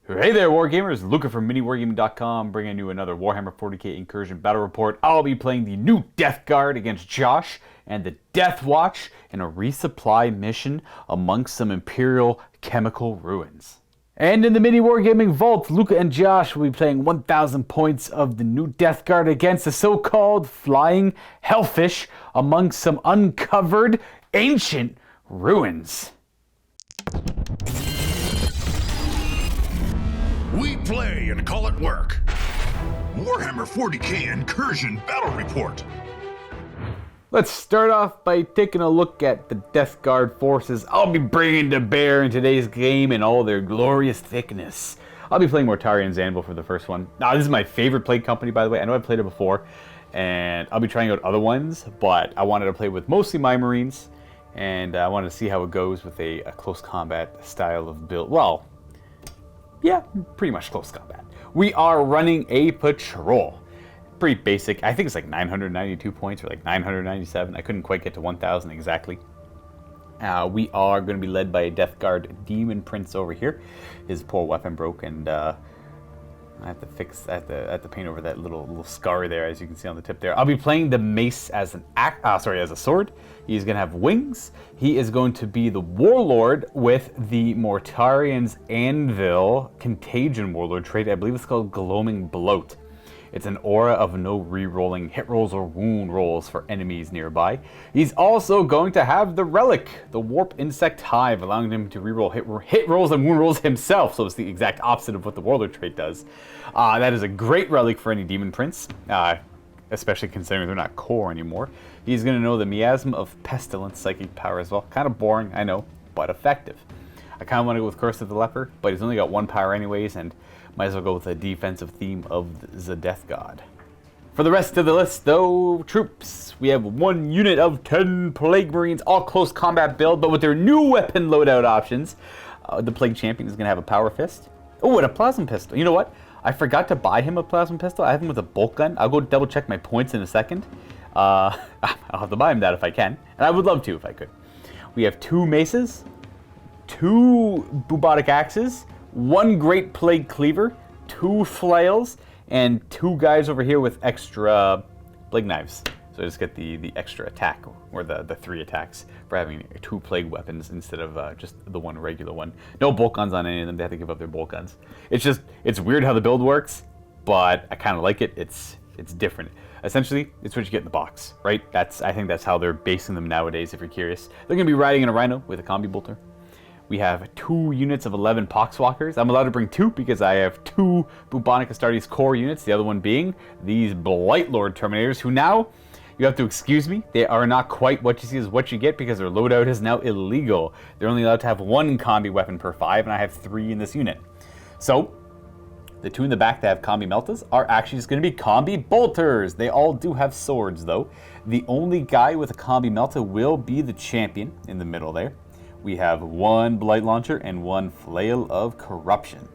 Hey there, Wargamers! Luka from MiniWarGaming.com bringing you another Warhammer 40k Incursion Battle Report. I'll be playing the new Death Guard against Josh and the Deathwatch in a resupply mission amongst some Imperial chemical ruins. And in the MiniWarGaming Vault, Luka and Josh will be playing 1,000 points of the new Death Guard against the so-called Flying Hellfish amongst some uncovered ancient ruins. We play and call it work. Warhammer 40k Incursion Battle Report. Let's start off by taking a look at the Death Guard forces I'll be bringing to bear in today's game in all their glorious thickness. I'll be playing Mortarion Zanvil for the first one. Now, this is my favorite play company, by the way. I know I've played it before, and I'll be trying out other ones, but I wanted to play with mostly my Marines, and I wanted to see how it goes with a close combat style of build. Well, yeah, pretty much close combat. We are running a patrol. Pretty basic. I think it's like 992 points or like 997. I couldn't quite get to 1,000 exactly. We are going to be led by a Death Guard Demon Prince over here. His poor weapon broke, and I have to paint over that little scar there, as you can see on the tip there. I'll be playing the mace as as a sword. He's going to have wings. He is going to be the warlord with the Mortarion's Anvil Contagion Warlord trait. I believe it's called Gloaming Bloat. It's an aura of no re-rolling hit rolls or wound rolls for enemies nearby. He's also going to have the relic, the Warp Insect Hive, allowing him to re-roll hit rolls and wound rolls himself, so it's the exact opposite of what the warlord trait does. That is a great relic for any Demon Prince, especially considering they're not core anymore. He's going to know the Miasm of Pestilence psychic power as well. Kind of boring, I know, but effective. I kind of want to go with Curse of the Leper, but he's only got one power anyways, and might as well go with the defensive theme of the Death God. For the rest of the list, though, troops, we have one unit of 10 Plague Marines, all close combat build, but with their new weapon loadout options. The Plague Champion is going to have a Power Fist. Oh, and a Plasma Pistol. You know what? I forgot to buy him a Plasma Pistol. I have him with a bolt gun. I'll go double check my points in a second. I'll have to buy him that if I can, and I would love to if I could. We have 2 maces, 2 Bubonic Axes, 1 Great Plague Cleaver, 2 Flails, and 2 guys over here with extra Plague Knives. So I just get the extra attack, or the 3 attacks, for having 2 Plague weapons instead of just the 1 regular one. No bolt guns on any of them. They have to give up their bolt guns. It's weird how the build works, but I kind of like it. It's different. Essentially, it's what you get in the box, right? I think that's how they're basing them nowadays, if you're curious. They're going to be riding in a Rhino with a Combi Bolter. We have 2 units of 11 Poxwalkers. I'm allowed to bring 2 because I have 2 Bubonic Astartes core units, the other one being these Blightlord Terminators, who now, you have to excuse me, they are not quite what you see is what you get because their loadout is now illegal. They're only allowed to have 1 combi weapon per 5, and I have 3 in this unit. So, the 2 in the back that have combi meltas are actually just going to be combi bolters. They all do have swords, though. The only guy with a combi melta will be the champion in the middle there. We have 1 Blight Launcher and 1 Flail of Corruption.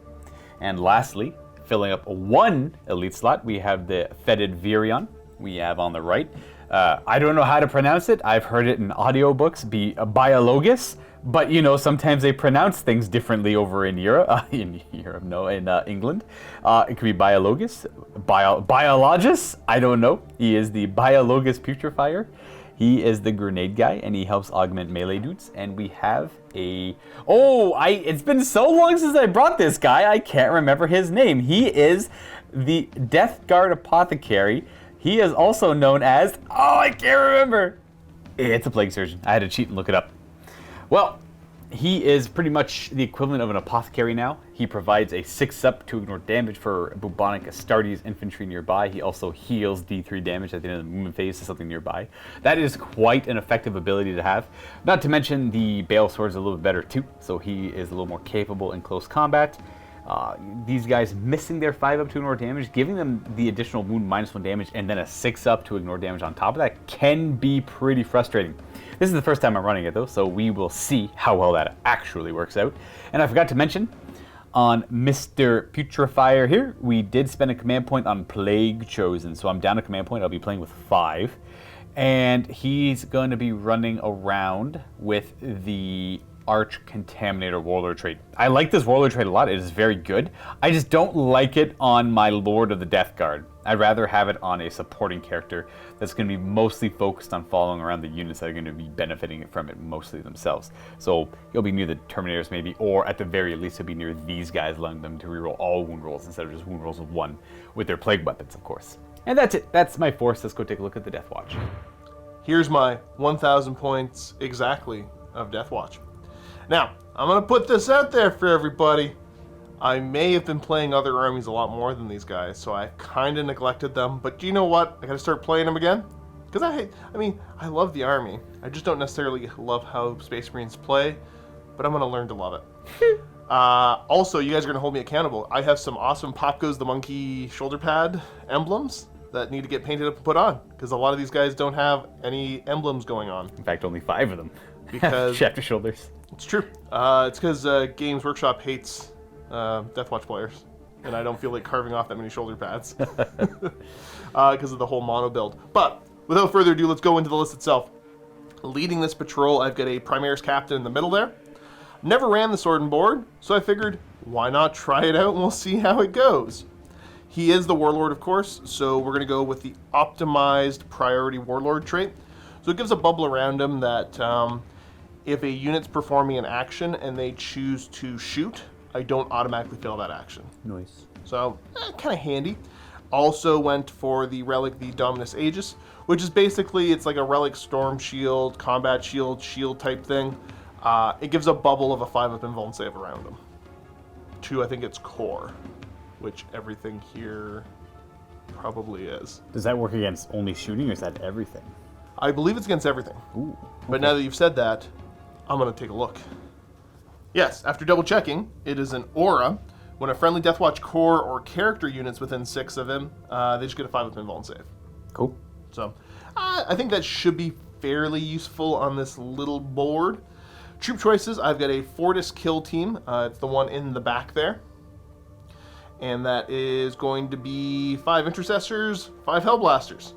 And lastly, filling up 1 elite slot, we have the Fetid Virion. We have on the right. I don't know how to pronounce it. I've heard it in audiobooks be Biologus, but you know, sometimes they pronounce things differently over in Europe. In England. It could be Biologus, Biologus, I don't know. He is the Biologus Putrefier. He is the grenade guy, and he helps augment melee dudes. And we have it's been so long since I brought this guy, I can't remember his name. He is the Death Guard Apothecary. He is also known as, I can't remember. It's a Plague Surgeon. I had to cheat and look it up. Well, he is pretty much the equivalent of an apothecary now. He provides a 6-up to ignore damage for Bubonic Astartes infantry nearby. He also heals D3 damage at the end of the movement phase to something nearby. That is quite an effective ability to have. Not to mention the Bale Sword is a little bit better too, so he is a little more capable in close combat. These guys missing their 5-up to ignore damage, giving them the additional wound -1 damage, and then a 6-up to ignore damage on top of that can be pretty frustrating. This is the first time I'm running it though, so we will see how well that actually works out. And I forgot to mention, on Mr. Putrefier here, we did spend a command point on Plague Chosen, so I'm down a command point. I'll be playing with 5. And he's going to be running around with the Arch Contaminator Warlord trait. I like this Warlord trait a lot. It is very good. I just don't like it on my Lord of the Death Guard. I'd rather have it on a supporting character that's going to be mostly focused on following around the units that are going to be benefiting from it mostly themselves. So he'll be near the Terminators maybe, or at the very least he'll be near these guys, allowing them to reroll all wound rolls instead of just wound rolls of 1 with their plague weapons, of course. And that's it. That's my force. Let's go take a look at the Deathwatch. Here's my 1,000 points exactly of Deathwatch. Now, I'm going to put this out there for everybody. I may have been playing other armies a lot more than these guys, so I kind of neglected them. But do you know what? I got to start playing them again. Because I love the army. I just don't necessarily love how Space Marines play, but I'm going to learn to love it. Also, you guys are going to hold me accountable. I have some awesome Pop Goes the Monkey shoulder pad emblems that need to get painted up and put on, because a lot of these guys don't have any emblems going on. In fact, only 5 of them. Because chapter shoulders. It's true. It's because Games Workshop hates Deathwatch players, and I don't feel like carving off that many shoulder pads because of the whole mono build. But without further ado, let's go into the list itself. Leading this patrol, I've got a Primaris Captain in the middle there. Never ran the Sword and Board, so I figured, why not try it out and we'll see how it goes. He is the Warlord, of course, so we're going to go with the optimized Priority Warlord trait. So it gives a bubble around him that if a unit's performing an action and they choose to shoot, I don't automatically fail that action. Nice. So, kind of handy. Also went for the Relic, the Dominus Aegis, which is basically, it's like a Relic Storm Shield, Combat Shield type thing. It gives a bubble of a 5-up invuln save around him. 2, I think it's core, which everything here probably is. Does that work against only shooting, or is that everything? I believe it's against everything. Ooh. But now that you've said that, I'm going to take a look. Yes, after double checking, it is an aura. When a friendly Deathwatch core or character unit's within 6 of him, they just get a 5-up invuln save. Cool. So, I think that should be fairly useful on this little board. Troop choices, I've got a Fortis kill team. It's the one in the back there. And that is going to be 5 Intercessors, 5 Hellblasters.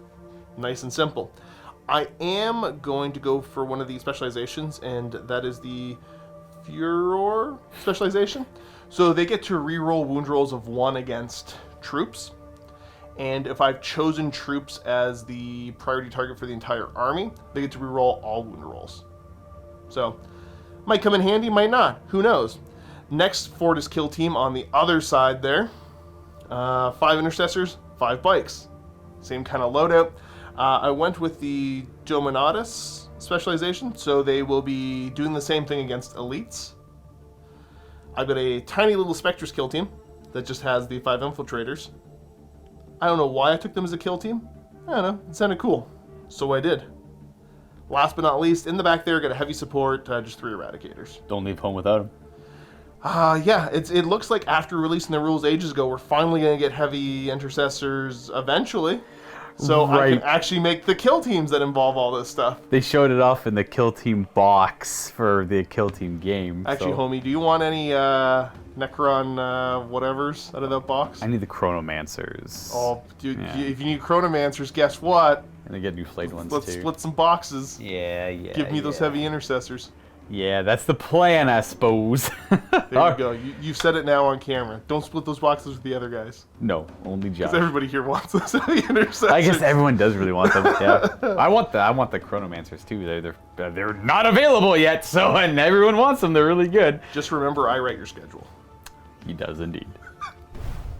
Nice and simple. I am going to go for one of the specializations, and that is the Furor specialization. So they get to reroll wound rolls of 1 against troops. And if I've chosen troops as the priority target for the entire army, they get to reroll all wound rolls. So, might come in handy, might not. Who knows? Next Fortis kill team on the other side there. 5 Intercessors, 5 Bikes. Same kind of loadout. I went with the Dominatus specialization, so they will be doing the same thing against elites. I've got a tiny little Spectres kill team that just has the 5 Infiltrators. I don't know why I took them as a kill team. I don't know, it sounded cool, so I did. Last but not least, in the back there, got a heavy support, just 3 Eradicators. Don't leave home without them. Yeah, it looks like after releasing the rules ages ago, we're finally going to get heavy Intercessors eventually. So right. I can actually make the kill teams that involve all this stuff. They showed it off in the kill team box for the kill team game. Actually, homie, do you want any Necron whatevers out of that box? I need the Chronomancers. Oh, dude, yeah. If you need Chronomancers, guess what? And I get new flayed ones Let's too. split some boxes. Yeah. Give me those heavy Intercessors. Yeah, that's the plan, I suppose. There you go. You've said it now on camera. Don't split those boxes with the other guys. No, only Josh. Because everybody here wants those heavy Intercessors. I guess everyone does really want them. Yeah, I want the Chronomancers too. They're not available yet, so and everyone wants them. They're really good. Just remember, I write your schedule. He does indeed.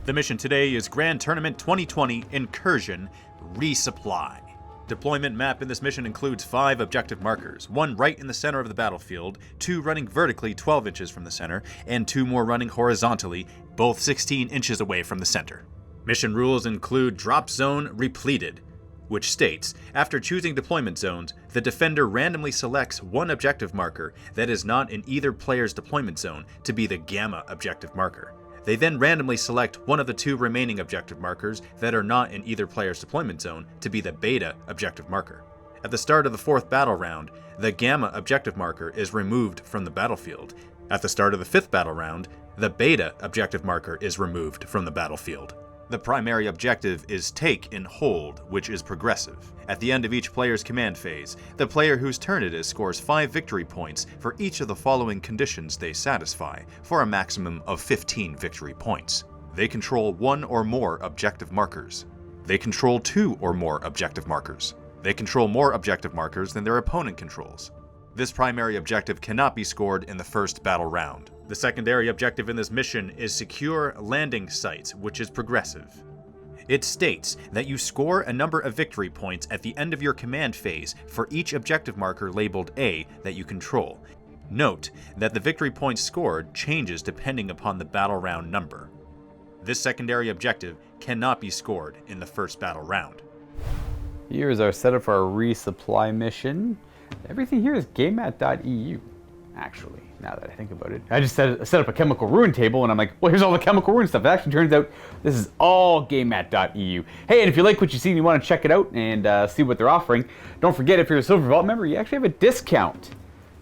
The mission today is Grand Tournament 2020 Incursion Resupply. Deployment map in this mission includes 5 objective markers, 1 right in the center of the battlefield, 2 running vertically 12 inches from the center, and 2 more running horizontally, both 16 inches away from the center. Mission rules include Drop Zone Repleted, which states, after choosing deployment zones, the defender randomly selects 1 objective marker that is not in either player's deployment zone to be the Gamma objective marker. They then randomly select 1 of the 2 remaining objective markers that are not in either player's deployment zone to be the Beta objective marker. At the start of the 4th battle round, the Gamma objective marker is removed from the battlefield. At the start of the 5th battle round, the Beta objective marker is removed from the battlefield. The primary objective is Take and Hold, which is progressive. At the end of each player's command phase, the player whose turn it is scores 5 victory points for each of the following conditions they satisfy, for a maximum of 15 victory points. They control 1 or more objective markers. They control 2 or more objective markers. They control more objective markers than their opponent controls. This primary objective cannot be scored in the first battle round. The secondary objective in this mission is Secure Landing Sites, which is progressive. It states that you score a number of victory points at the end of your command phase for each objective marker labeled A that you control. Note that the victory points scored changes depending upon the battle round number. This secondary objective cannot be scored in the first battle round. Here's our setup for our resupply mission. Everything here is gamemat.eu, actually, now that I think about it. I just set up a chemical ruin table, and I'm like, well, here's all the chemical ruin stuff. It actually turns out this is all gamemat.eu. Hey, and if you like what you see and you want to check it out and see what they're offering, don't forget, if you're a Silver Vault member, you actually have a discount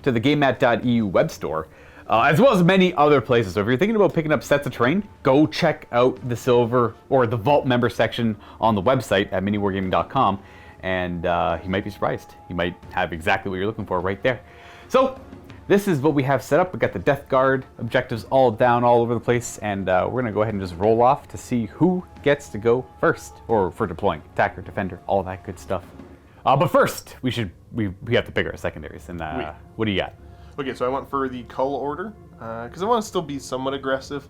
to the gamemat.eu web store, as well as many other places. So if you're thinking about picking up sets of terrain, go check out the Silver or the Vault member section on the website at MiniWarGaming.com, and you might be surprised. You might have exactly what you're looking for right there. So this is what we have set up. We got the Death Guard objectives all down all over the place, and we're gonna go ahead and just roll off to see who gets to go first, or for deploying, attacker, defender, all that good stuff. But first, we have to pick our secondaries. And what do you got? Okay, so I went for the Cull order, because I want to still be somewhat aggressive.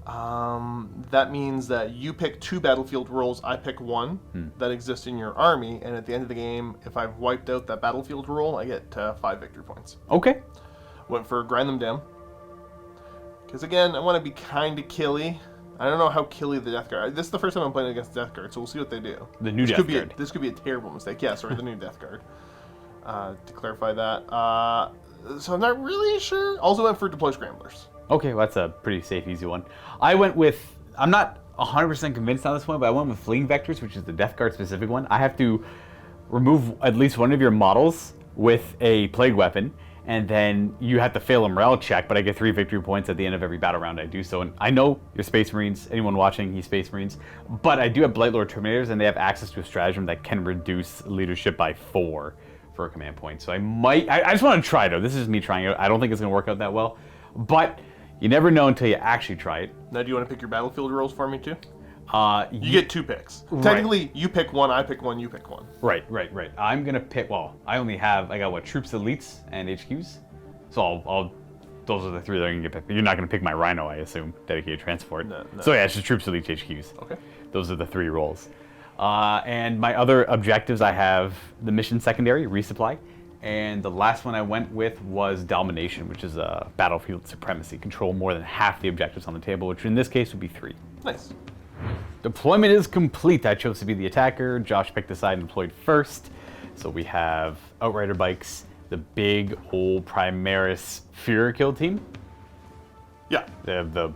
That means that you pick 2 battlefield roles, I pick 1 that exist in your army, and at the end of the game, if I've wiped out that battlefield role, I get 5 victory points. Okay. Went for Grind Them Down, because again, I want to be kind of killy. I don't know how killy the Death Guard. This is the first time I'm playing against Death Guard, so we'll see what they do. The new Death Guard. This could be a terrible mistake. Yeah, sorry, the new Death Guard. To clarify that. So I'm not really sure. Also went for Deploy Scramblers. Okay, well, that's a pretty safe, easy one. I went with, I'm not 100% convinced on this one, but I went with Fleeing Vectors, which is the Death Guard specific one. I have to remove at least one of your models with a plague weapon, and then you have to fail a morale check, but I get 3 victory points at the end of every battle round I do so. And I know you're Space Marines, anyone watching, he's Space Marines, but I do have Blightlord Terminators, and they have access to a stratagem that can reduce leadership by 4 for a command point. So I just want to try, though. This is me trying it. I don't think it's going to work out that well, but you never know until you actually try it. Now, do you want to pick your battlefield roles for me, too? You get 2 picks. Right. Technically, you pick 1, I pick 1, you pick 1. Right. I'm going to pick, well, I got what, Troops Elites and HQs? So those are the 3 that I'm going to get picked. You're not going to pick my Rhino, I assume, Dedicated Transport. No. So yeah, it's just Troops Elites, HQs. Okay. Those are the 3 roles. And my other objectives, I have the Mission Secondary, Resupply. And the last one I went with was Domination, which is a battlefield supremacy. Control more than half the objectives on the table, which in this case would be 3. Nice. Deployment is complete. I chose to be the attacker. Josh picked the side and deployed first. So we have Outrider Bikes, the big old Primaris Führer kill team. Yeah. The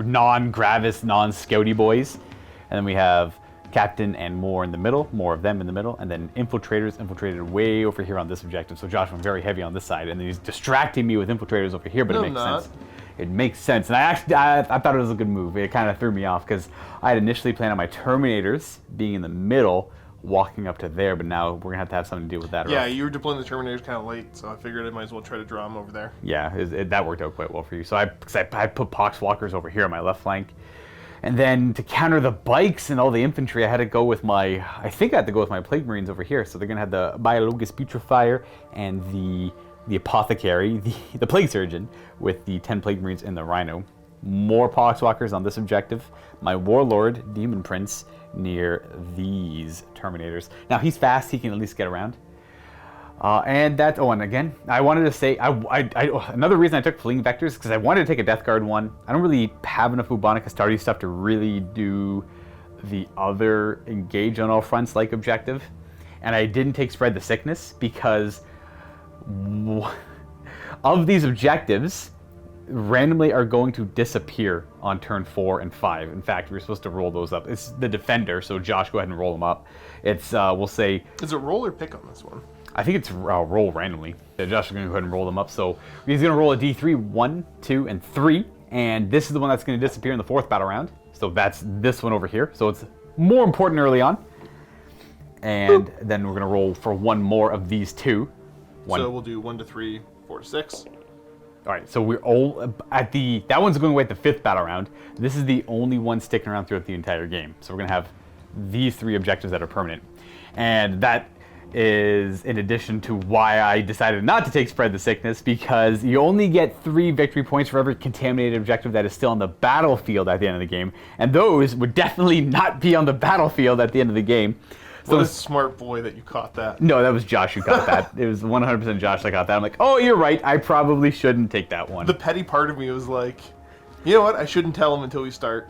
non-Gravis, non-Scouty boys. And then we have Captain and more in the middle, more of them in the middle, and then Infiltrators infiltrated way over here on this objective. So Josh went very heavy on this side, and then he's distracting me with Infiltrators over here, but it makes sense. It makes sense, and I thought it was a good move. It kind of threw me off because I had initially planned on my Terminators being in the middle, walking up to there, but now we're gonna have to have something to deal with that. Yeah, you were deploying the Terminators kind of late, so I figured I might as well try to draw them over there. Yeah, that worked out quite well for you. So I put Poxwalkers over here on my left flank. And then to counter the bikes and all the infantry, I had to go with my Plague Marines over here. So they're going to have the Biologus Putrefier and the Apothecary, the Plague Surgeon, with the 10 Plague Marines and the Rhino. More Poxwalkers on this objective. My Warlord, Demon Prince, near these Terminators. Now, he's fast. He can at least get around. And again, I wanted to say, another reason I took Fleeing Vectors is because I wanted to take a Death Guard one. I don't really have enough bubonic Astartes stuff to really do the other engage on all fronts like objective. And I didn't take Spread the Sickness because of these objectives randomly are going to disappear on turn 4 and 5. In fact, we're supposed to roll those up. It's the Defender, so Josh, go ahead and roll them up. It's, we'll say... Is it roll or pick on this one? I think it's roll randomly. Josh is going to go ahead and roll them up. So he's going to roll a D3, 1, 2, and 3. And this is the one that's going to disappear in the 4th battle round. So that's this one over here. So it's more important early on. And then we're going to roll for one more of these two. So we'll do 1 to 3, 4 to 6. All right, so we're all at that one's going away at the 5th battle round. This is the only one sticking around throughout the entire game. So we're going to have these 3 objectives that are permanent. And that is in addition to why I decided not to take Spread the Sickness, because you only get 3 victory points for every contaminated objective that is still on the battlefield at the end of the game. And those would definitely not be on the battlefield at the end of the game. So what a smart boy that you caught that. No, that was Josh who caught that. It was 100% Josh that got that. I'm like, oh, you're right. I probably shouldn't take that one. The petty part of me was like, you know what? I shouldn't tell him until we start.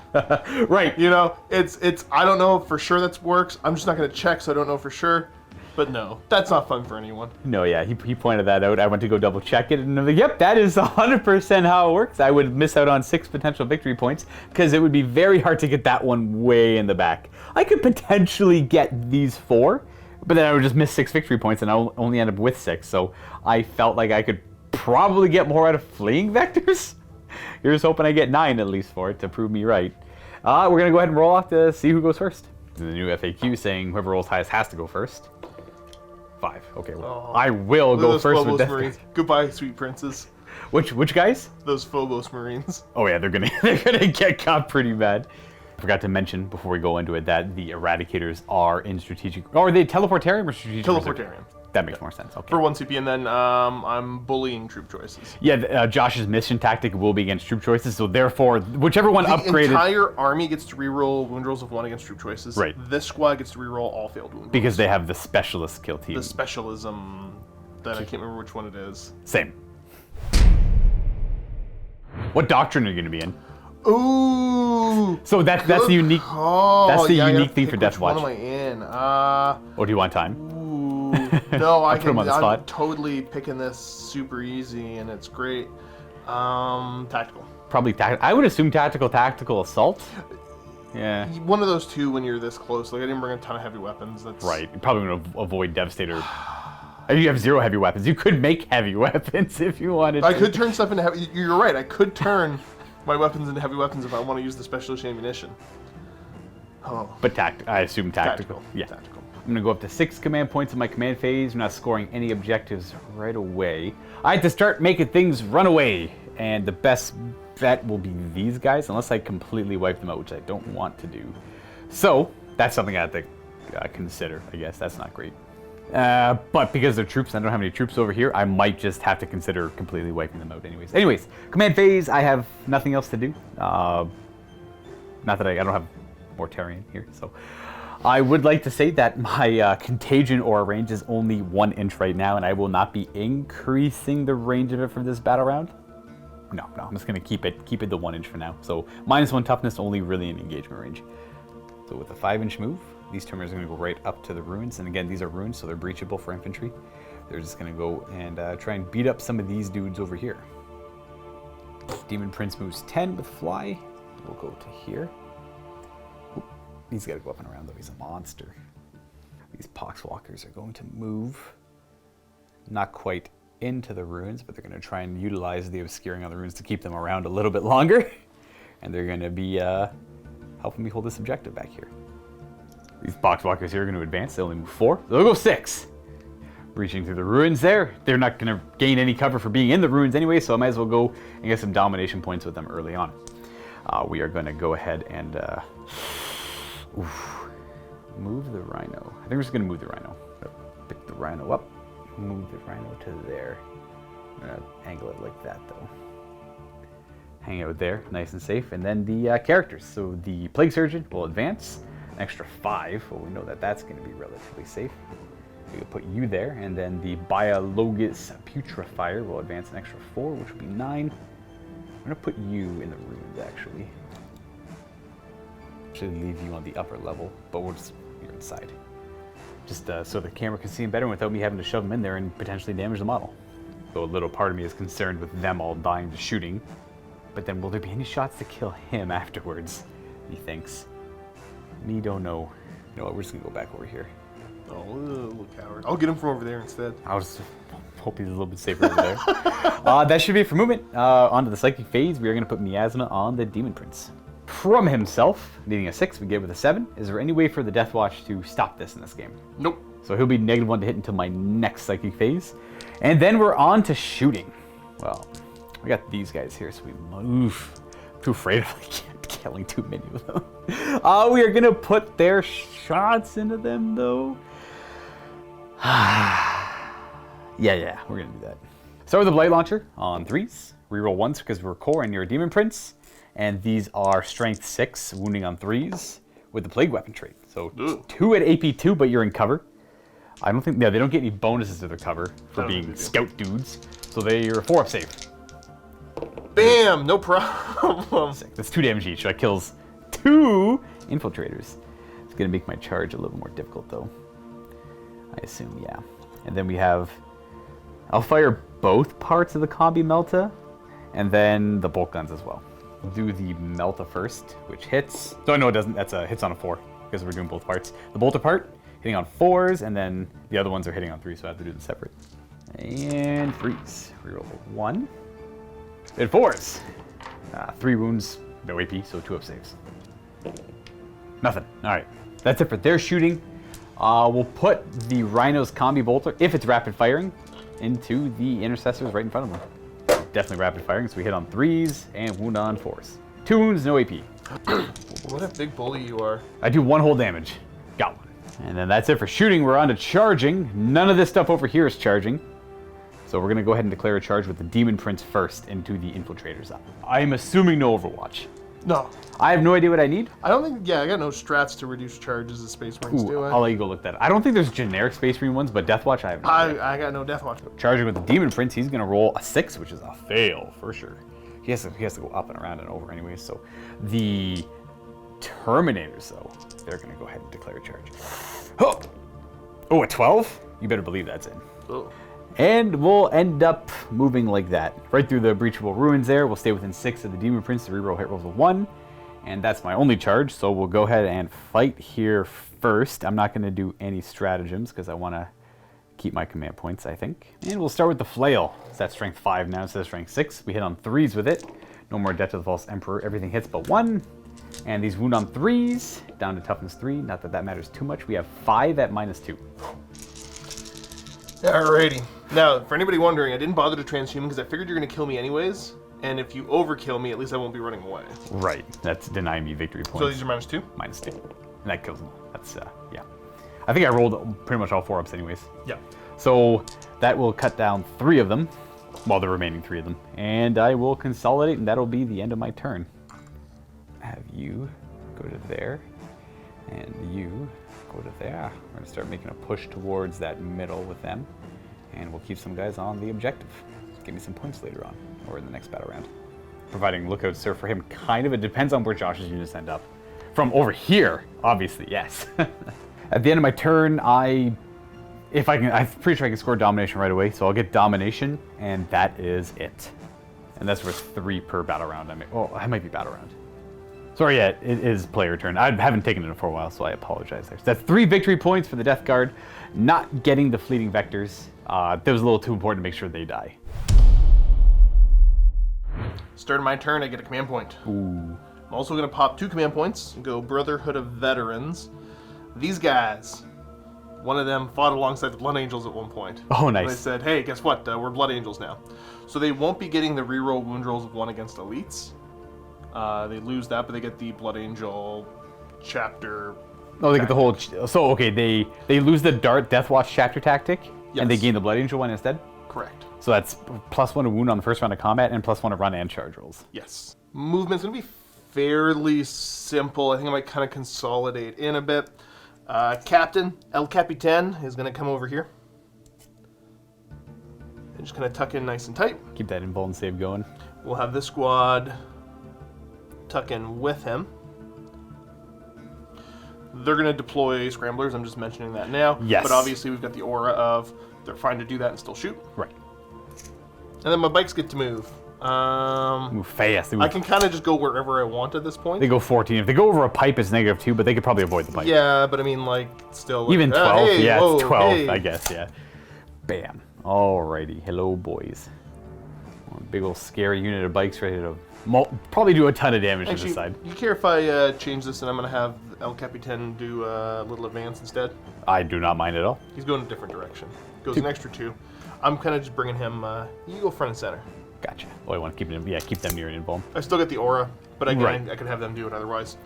Right. You know, it's. I don't know for sure that works. I'm just not going to check, so I don't know for sure. But no, that's not fun for anyone. No, yeah, he pointed that out. I went to go double check it, and I'm like, yep, that is 100% how it works. I would miss out on 6 potential victory points, because it would be very hard to get that one way in the back. I could potentially get these 4, but then I would just miss 6 victory points, and I'll only end up with 6. So I felt like I could probably get more out of fleeing vectors. Here's hoping I get 9 at least for it to prove me right. We're going to go ahead and roll off to see who goes first. The new FAQ saying whoever rolls highest has to go first. 5. Okay, well, I will go first with Marines. Goodbye, sweet princes. Which guys? Those Phobos Marines. Oh yeah, they're gonna get caught pretty bad. I forgot to mention before we go into it that the Eradicators are in strategic. Or are they teleportarium or strategic? Teleportarium. That makes more sense. Okay. For 1 CP, and then I'm bullying troop choices. Yeah, Josh's mission tactic will be against troop choices, so therefore, whichever one upgraded. The entire army gets to reroll wound rolls of 1 against troop choices. Right. This squad gets to reroll all failed wound rolls. Because they have the specialist kill team. The specialism that I can't remember which one it is. Same. What doctrine are you going to be in? Ooh. So that's the unique. That's the unique thing for Deathwatch. What am I in? Or do you want time? No, put him on the spot. I'm totally picking this super easy, and it's great. Tactical. Probably tactical. I would assume tactical assault. Yeah. One of those two when you're this close. Like I didn't bring a ton of heavy weapons. That's right. You're probably going to avoid Devastator. You have 0 heavy weapons. You could make heavy weapons if you wanted to. I could turn stuff into heavy. You're right. I could turn my weapons into heavy weapons if I want to use the specialist ammunition. Oh. But I assume tactical. Yeah. Tactical. I'm going to go up to 6 command points in my command phase. I'm not scoring any objectives right away. I have to start making things run away. And the best bet will be these guys, unless I completely wipe them out, which I don't want to do. So, that's something I have to consider, I guess. That's not great. But because they're troops, I don't have any troops over here, I might just have to consider completely wiping them out anyways. Anyways, command phase, I have nothing else to do. Not that I don't have Mortarion here, so... I would like to say that my Contagion aura range is only 1 inch right now, and I will not be increasing the range of it for this battle round. No, I'm just going to keep it the 1 inch for now. So -1 toughness, only really in engagement range. So with a 5-inch move, these terminators are going to go right up to the ruins, and again, these are ruins, so they're breachable for infantry. They're just going to go and try and beat up some of these dudes over here. Demon Prince moves 10 with fly. We'll go to here. He's got to go up and around, though. He's a monster. These Poxwalkers are going to move not quite into the ruins, but they're going to try and utilize the obscuring on the ruins to keep them around a little bit longer. And they're going to be helping me hold this objective back here. These Poxwalkers here are going to advance. They only move 4. They'll go 6. Breaching through the ruins there. They're not going to gain any cover for being in the ruins anyway, so I might as well go and get some domination points with them early on. We are going to go ahead and... move the Rhino. I think we're just going to move the Rhino. Pick the Rhino up. Move the Rhino to there. I'm going to angle it like that, though. Hang out there, nice and safe. And then the characters. So the Plague Surgeon will advance. An extra 5. Well, we know that that's going to be relatively safe. We can put you there. And then the Biologus Putrefier will advance an extra 4, which will be 9. I'm going to put you in the ruins, actually. Should leave you on the upper level, but you're inside. Just so the camera can see him better without me having to shove him in there and potentially damage the model. So a little part of me is concerned with them all dying to shooting, but then will there be any shots to kill him afterwards? He thinks. Me don't know. You know what, we're just gonna go back over here. Oh, little coward. I'll get him from over there instead. I'll just hope he's a little bit safer over there. That should be it for movement. Onto the psychic phase, we are gonna put Miasma on the Demon Prince. From himself, needing a 6, we get with a 7. Is there any way for the Deathwatch to stop this in this game? Nope. So he'll be -1 to hit until my next psychic phase. And then we're on to shooting. Well, we got these guys here, so we move. I'm too afraid of killing too many of them. We are gonna put their shots into them though. yeah, we're gonna do that. Start with the Blight Launcher on 3s. Reroll 1s because we're core and you're a Demon Prince. And these are Strength 6, wounding on 3s with the Plague Weapon trait. So 2 at AP 2, but you're in cover. I don't think, they don't get any bonuses to their cover for being scout dudes. So they're 4-up save. Bam! No problem. That's 2 damage each, so that kills 2 infiltrators. It's gonna make my charge a little more difficult though. I assume, yeah. And then we have, I'll fire both parts of the Combi Melta, and then the bolt guns as well. We'll do the Melta first, which hits. So no, it doesn't, that's a hits on a 4, because we're doing both parts. The Bolter part, hitting on 4s, and then the other ones are hitting on 3s, so I have to do them separate. And 3s. Reroll 1. And 4s. 3 wounds, no AP, so 2-up saves. Nothing. Alright. That's it for their shooting. We'll put the Rhino's Combi Bolter, if it's rapid firing, into the Intercessors right in front of them. Definitely rapid firing, so we hit on 3s and wound on 4s. 2 wounds, no AP. What a big bully you are. I do 1 whole damage. Got 1. And then that's it for shooting. We're on to charging. None of this stuff over here is charging. So we're going to go ahead and declare a charge with the Demon Prince first into the Infiltrators. I'm assuming no Overwatch. No. I have no idea what I need. I don't think, I got no strats to reduce charges as Space Marines do. I'll let you go look that up. I don't think there's generic Space Marine ones, but Deathwatch I have no idea. I got no Deathwatch. Charging with the Demon Prince, he's going to roll a 6, which is a fail for sure. He has to go up and around and over anyway. So the Terminators, though, they're going to go ahead and declare a charge. Oh, a 12? You better believe that's in. Oh. And we'll end up moving like that. Right through the Breachable Ruins there. We'll stay within 6 of the Demon Prince to reroll hit rolls of 1. And that's my only charge, so we'll go ahead and fight here first. I'm not going to do any stratagems because I want to keep my command points, I think. And we'll start with the Flail. It's at strength 5 now instead of strength 6. We hit on 3s with it. No more Death to the False Emperor. Everything hits but 1. And these wound on 3s, down to toughness 3. Not that that matters too much. We have 5 at -2. Alrighty. Now, for anybody wondering, I didn't bother to transhuman because I figured you're going to kill me anyways. And if you overkill me, at least I won't be running away. Right. That's denying me victory points. So these are -2? -2. And that kills them. That's, yeah. I think I rolled pretty much all 4-ups anyways. Yeah. So that will cut down 3 of them. Well, the remaining 3 of them. And I will consolidate, and that'll be the end of my turn. Have you go to there. And you go to there. We're going to start making a push towards that middle with them. And we'll keep some guys on the objective. Give me some points later on, or in the next battle round. Providing Lookout Surf for him, kind of. It depends on where Josh's units end up. From over here, obviously, yes. At the end of my turn, I'm pretty sure I can score Domination right away, so I'll get Domination, and that is it. And that's worth 3 per battle round. I might be battle round. Sorry, yeah, it is player turn. I haven't taken it for a while, so I apologize there. So that's 3 victory points for the Death Guard. Not getting the fleeting vectors. That was a little too important to make sure they die. Start of my turn, I get a command point. Ooh. I'm also going to pop 2 command points and go Brotherhood of Veterans. These guys, one of them fought alongside the Blood Angels at one point. Oh, nice. And they said, hey, guess what? We're Blood Angels now. So they won't be getting the reroll wound rolls of 1 against elites. They lose that, but they get the Blood Angel chapter. Oh, they get the whole. So, okay, they lose the Dart Deathwatch chapter tactic, yes. And they gain the Blood Angel one instead? Correct. So that's +1 to wound on the first round of combat and +1 to run and charge rolls. Yes. Movement's going to be fairly simple. I think I might kind of consolidate in a bit. Captain, El Capitan, is going to come over here. And just kind of tuck in nice and tight. Keep that invuln save going. We'll have this squad tuck in with him. They're going to deploy scramblers. I'm just mentioning that now. Yes. But obviously we've got the aura of they're fine to do that and still shoot. Right. And then my bikes get to move. Move fast. I can kind of just go wherever I want at this point. They go 14. If they go over a pipe, it's -2, but they could probably avoid the pipe. Yeah, but I mean, like, still. Even 12. Hey, yeah, whoa, it's 12, hey. I guess, yeah. Bam. Alrighty. Hello, boys. One big old scary unit of bikes ready to probably do a ton of damage to Actually, this side. you care if I change this and I'm going to have El Capitan do a little advance instead? I do not mind at all. He's going a different direction. Goes an extra 2. I'm kind of just bringing him, you go front and center. Gotcha. Oh, I want to keep them, keep them near an invuln. I still get the aura, but I Right. could have them do it otherwise.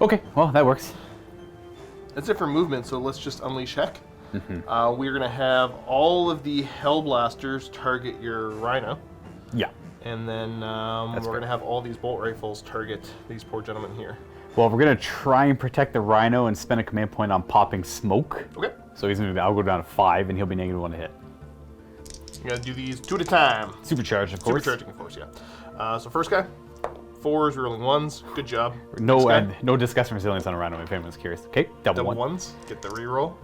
Okay, well, that works. That's it for movement, so let's just unleash Heck. We're going to have all of the Hellblasters target your Rhino. Yeah. And then we're going to have all these bolt rifles target these poor gentlemen here. Well, we're going to try and protect the Rhino and spend a command point on popping smoke. Okay. So I'll go down to 5, and he'll be -1 to hit. You're going to do these 2 at a time. Supercharged, of course. Supercharging, of course, yeah. So first guy, 4s, rolling 1s. Good job. No disgust resilience on a Rhino if anyone's curious. Okay, double one. 1s. Get the reroll.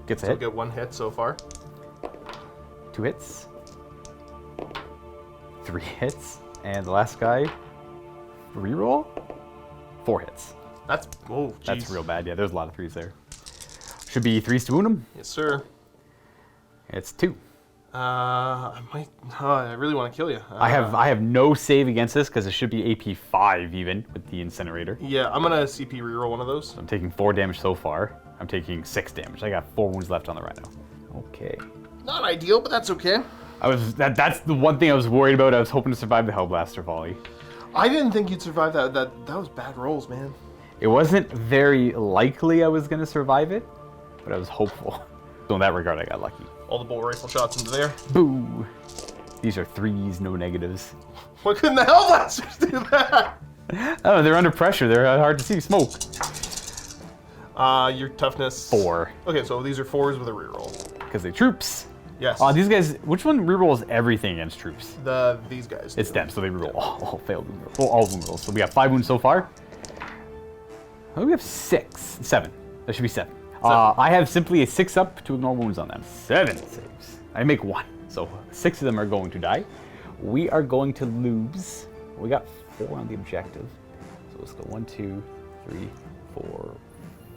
Gets a So hit. get 1 hit so far. 2 hits. 3 hits. And the last guy, reroll. 4 hits. That's, oh, jeez. That's real bad. Yeah, there's a lot of 3s there. Should be 3s to wound him. Yes, sir. It's 2. I really want to kill you. I have no save against this because it should be AP 5 even with the incinerator. Yeah, I'm going to CP reroll one of those. I'm taking 4 damage so far. I'm taking 6 damage. I got 4 wounds left on the Rhino. Okay. Not ideal, but that's okay. That's the one thing I was worried about. I was hoping to survive the Hellblaster volley. I didn't think you'd survive that. That was bad rolls, man. It wasn't very likely I was going to survive it, but I was hopeful. So in that regard, I got lucky. All the bolt rifle shots into there. Boo! These are 3s, no negatives. Why couldn't the Hellblasters do that? Oh, they're under pressure. They're hard to see. Smoke. Your toughness. 4. Okay, so these are 4s with a reroll. Because they're troops. Yes. These guys, which one rerolls everything against troops? These guys. It's them, so they reroll all failed wound rolls. Well, all wound rolls. So we got 5 wounds so far. Oh, we have 7. That should be 7. I have simply a 6 up to ignore wounds on them. 7 saves. I make 1. So 6 of them are going to die. We are going to lose. We got 4 on the objective. So let's go 1, 2, 3, 4,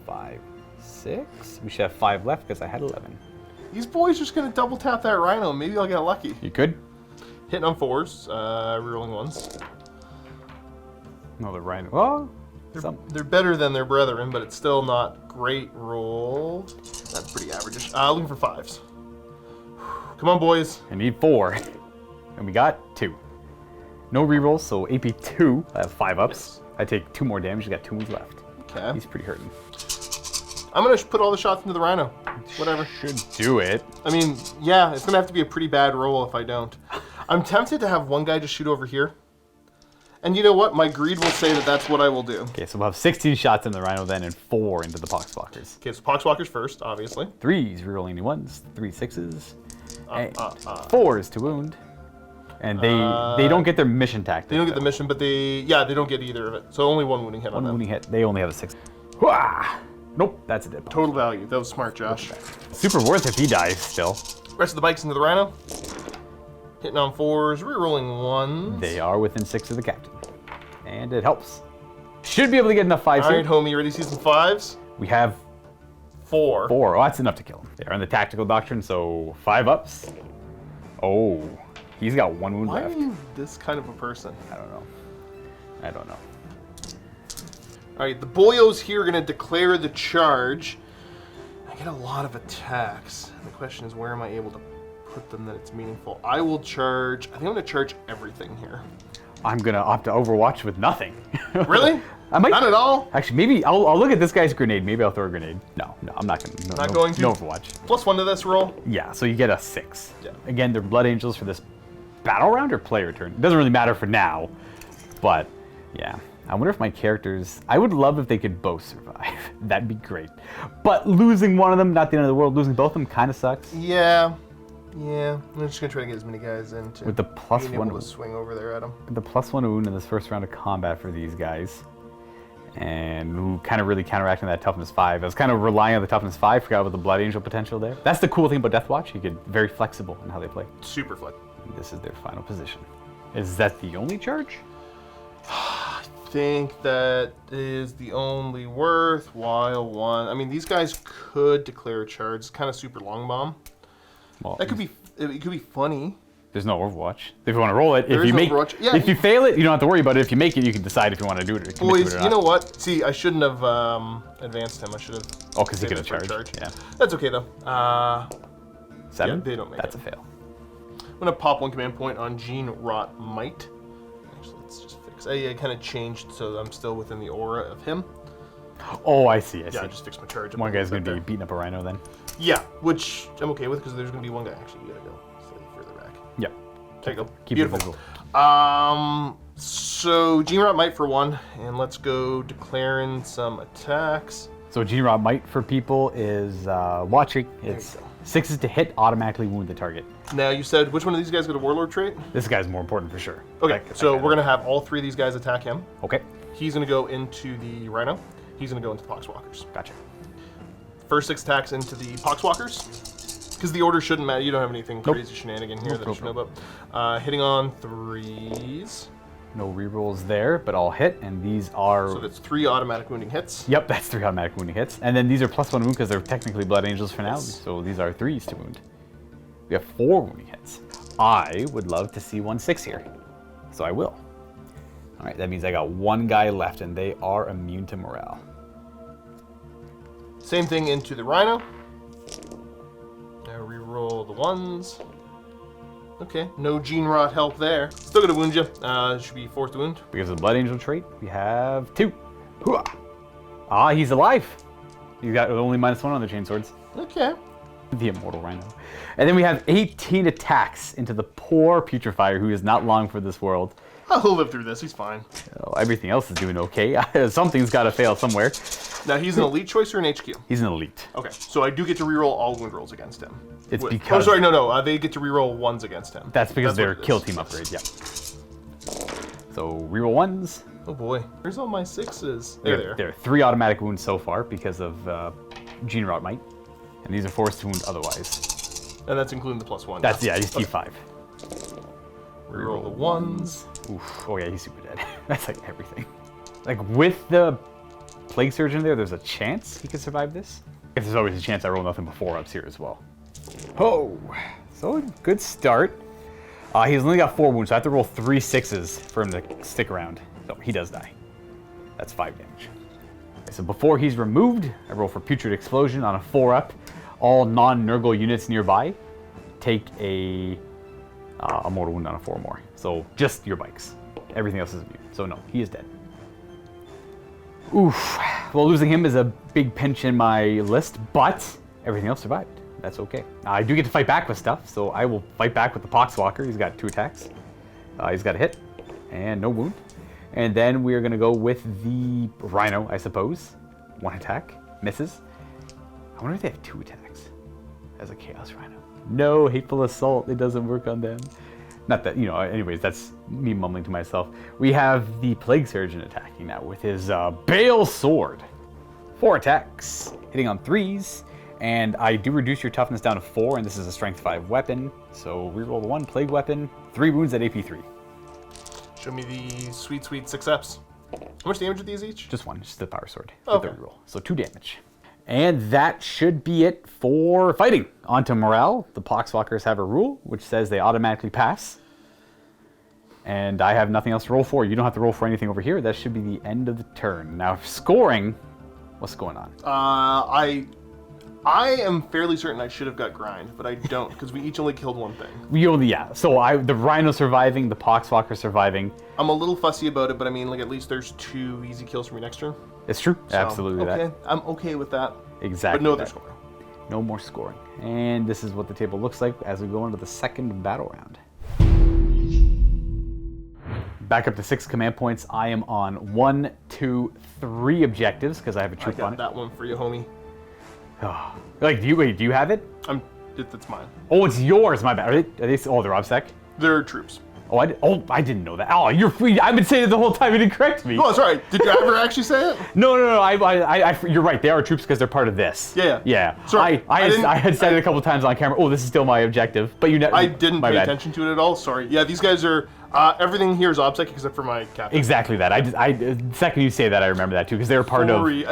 5, 6. We should have 5 left because I had 11. These boys are just going to double tap that Rhino. Maybe I'll get lucky. You could? Hitting on 4s, rerolling 1s. No, the Rhino. Oh, they're better than their brethren, but it's still not great roll. That's pretty average. Looking for 5s. Come on, boys. I need 4. And we got 2. No rerolls, so AP 2. I have 5 ups. I take 2 more damage. I got 2 wounds left. Okay. He's pretty hurting. I'm going to put all the shots into the Rhino. Whatever. Should do it. I mean, yeah, it's going to have to be a pretty bad roll if I don't. I'm tempted to have one guy just shoot over here. And you know what? My greed will say that that's what I will do. Okay, so we'll have 16 shots in the Rhino then and 4 into the Poxwalkers. Okay, so Poxwalkers first, obviously. 3s, rerolling any 1s. 3 6s. 4s to wound. And they don't get their mission tactic. They don't get the mission, but they don't get either of it. So only 1 wounding hit on them. Wounding hit. They only have a 6. Wah! Nope, that's a dead Poxwalker. Total value. That was smart, Josh. Super worth if he dies still. Rest of the bikes into the Rhino. Hitting on 4s, rerolling 1s. They are within 6 of the captain. And it helps. Should be able to get enough 5s All here. right, homie, ready to see some 5s? We have 4. 4. Oh, that's enough to kill him. They are in the tactical doctrine, so 5 ups. Oh, he's got 1 wound Why left. are you this kind of a person? I don't know. All right, the boyos here are going to declare the charge. I get a lot of attacks. The question is, where am I able to put them that it's meaningful? I will charge. I think I'm going to charge everything here. I'm gonna opt to Overwatch with nothing. Really? I might. Not at all? Actually, maybe I'll look at this guy's grenade. Maybe I'll throw a grenade. No, I'm not gonna. Not going to? No Overwatch. +1 to this roll. Yeah, so you get a 6. Yeah. Again, they're Blood Angels for this battle round or player turn. It doesn't really matter for now, but yeah. I wonder if my characters. I would love if they could both survive. That'd be great. But losing one of them, not the end of the world. Losing both of them kind of sucks. Yeah. I'm just gonna try to get as many guys into With the being able +1 to swing over there at them. the +1 wound in this first round of combat for these guys, and who kind of really counteracting that toughness 5. I was kind of relying on the toughness 5. Forgot about the Blood Angel potential there. That's the cool thing about Deathwatch. You get very flexible in how they play. Super flick. And this is their final position. Is that the only charge? I think that is the only worthwhile one. I mean, these guys could declare a charge. It's kind of super long bomb. Well, That could be. It could be funny. There's no Overwatch. If you want to roll it, There if is you no make, Overwatch. Yeah. if you fail it, you don't have to worry about it. If you make it, you can decide if you want to do it or commit to Boys, it or you not. know what? See, I shouldn't have advanced him. I should have. Oh, because he saved could it have for charged. Yeah. That's okay though. 7? Yeah, they don't make That's it. a fail. I'm gonna pop 1 command point on Gene Rot Might. Actually, let's just fix. I kind of changed so I'm still within the aura of him. Oh, I see. I see. Yeah, I just fixed my charge. One guy's going to be there. beating up a rhino then. Yeah, which I'm okay with because there's gonna be one guy. Actually, you gotta go slightly further back. Yep. There you go. Keep it Beautiful. visible. So Gene Rot Might for 1, and let's go declaring some attacks. So G-Rod Might for people is watching. It's go. 6s to hit, automatically wound the target. Now you said which one of these guys got a Warlord trait? This guy's more important for sure. Okay, That so guy. we're gonna have all 3 of these guys attack him. Okay, He's gonna go into the Rhino. He's gonna go into the Poxwalkers. gotcha. First 6 attacks into the Poxwalkers. Because the order shouldn't matter. You don't have anything crazy shenanigan here that I should know about. Hitting on 3s. No rerolls there, but all hit, and these are... So that's 3 automatic wounding hits. Yep, that's 3 automatic wounding hits. And then these are +1 wound because they're technically Blood Angels for now, so these are 3s to wound. We have 4 wounding hits. I would love to see 1/6 here, so I will. All right, that means I got 1 guy left, and they are immune to morale. Same thing into the Rhino. Now reroll the 1s. Okay, no Gene Rot help there. Still gonna wound you. Should be 4th wound. Because of the Blood Angel trait, we have 2. Hooah! Ah, he's alive. He's got only -1 on the chain swords. Okay. The Immortal Rhino. And then we have 18 attacks into the poor Putrefier who is not long for this world. Oh, he'll live through this. He's fine. Oh, everything else is doing okay. Something's got to fail somewhere. Now he's an elite choice or an HQ? He's an elite. Okay, so I do get to reroll all wound rolls against him. It's Oh, because... sorry, no. They get to reroll 1s against him. That's because they're what it kill is. team upgrade, yeah. So reroll 1s. Oh boy, where's all my 6s? There they are. There are 3 automatic wounds so far because of Gene Rot Might. And these are forced to wound otherwise. And that's including the +1. That's, yeah, he's T5. Reroll the 1s. Oof. Oh yeah, he's super dead. That's like everything. Like with the Plague Surgeon there, there's a chance he could survive this. If there's always a chance I roll nothing before ups here as well. Oh, so good start. He's only got 4 wounds, so I have to roll 3 6s for him to stick around. So he does die. That's 5 damage. Okay, so before he's removed, I roll for Putrid Explosion on a 4-up. All non-Nurgle units nearby take a mortal wound on a 4 or more. So just your bikes. Everything else is immune. So no, he is dead. Oof. Well, losing him is a big pinch in my list, but everything else survived. That's okay. I do get to fight back with stuff, so I will fight back with the Poxwalker. He's got 2 attacks. He's got a hit and no wound. And then we're going to go with the Rhino, I suppose. 1 attack. Misses. I wonder if they have 2 attacks as a Chaos Rhino. No, Hateful Assault. It doesn't work on them. Not that, anyways, that's me mumbling to myself. We have the Plague Surgeon attacking now with his Bale Sword. 4 attacks, hitting on 3s. And I do reduce your toughness down to 4, and this is a strength 5 weapon. So reroll the 1 plague weapon, 3 wounds at AP 3. Show me the sweet 6Fs. How much damage are these each? Just 1, just the power sword. Okay. The reroll. So 2 damage. And that should be it for fighting. On to morale. The Poxwalkers have a rule, which says they automatically pass. And I have nothing else to roll for. You don't have to roll for anything over here. That should be the end of the turn. Now, scoring, what's going on? I am fairly certain I should have got grind, but I don't because we each only killed 1 thing. We only, yeah. So the Rhino surviving, the Poxwalker surviving. I'm a little fussy about it, but I mean, like at least there's 2 easy kills for me next turn. It's true. So, Absolutely okay, that. I'm okay with that. Exactly. But no other that. scoring. No more scoring. And this is what the table looks like as we go into the second battle round. Back up to 6 command points. I am on 1, 2, 3 objectives because I have a I troop on got it. that one for you, homie. Like, do you have it? That's mine. Oh, it's yours. My bad. Are they oh, they're OBSEC? They're troops. Oh, I didn't know that. Oh, you're free. I've been saying it the whole time. You didn't correct me. Oh, sorry. Did you ever actually say it? No. You're right. They are troops because they're part of this. Yeah. Sorry, I had said it a couple times on camera. Oh, this is still my objective. But I didn't my pay bad. attention to it at all. Sorry. Yeah, these guys are. Everything here is OBSEC except for my captain. Exactly that. The second you say that, I remember that too because they were part of. Sorry.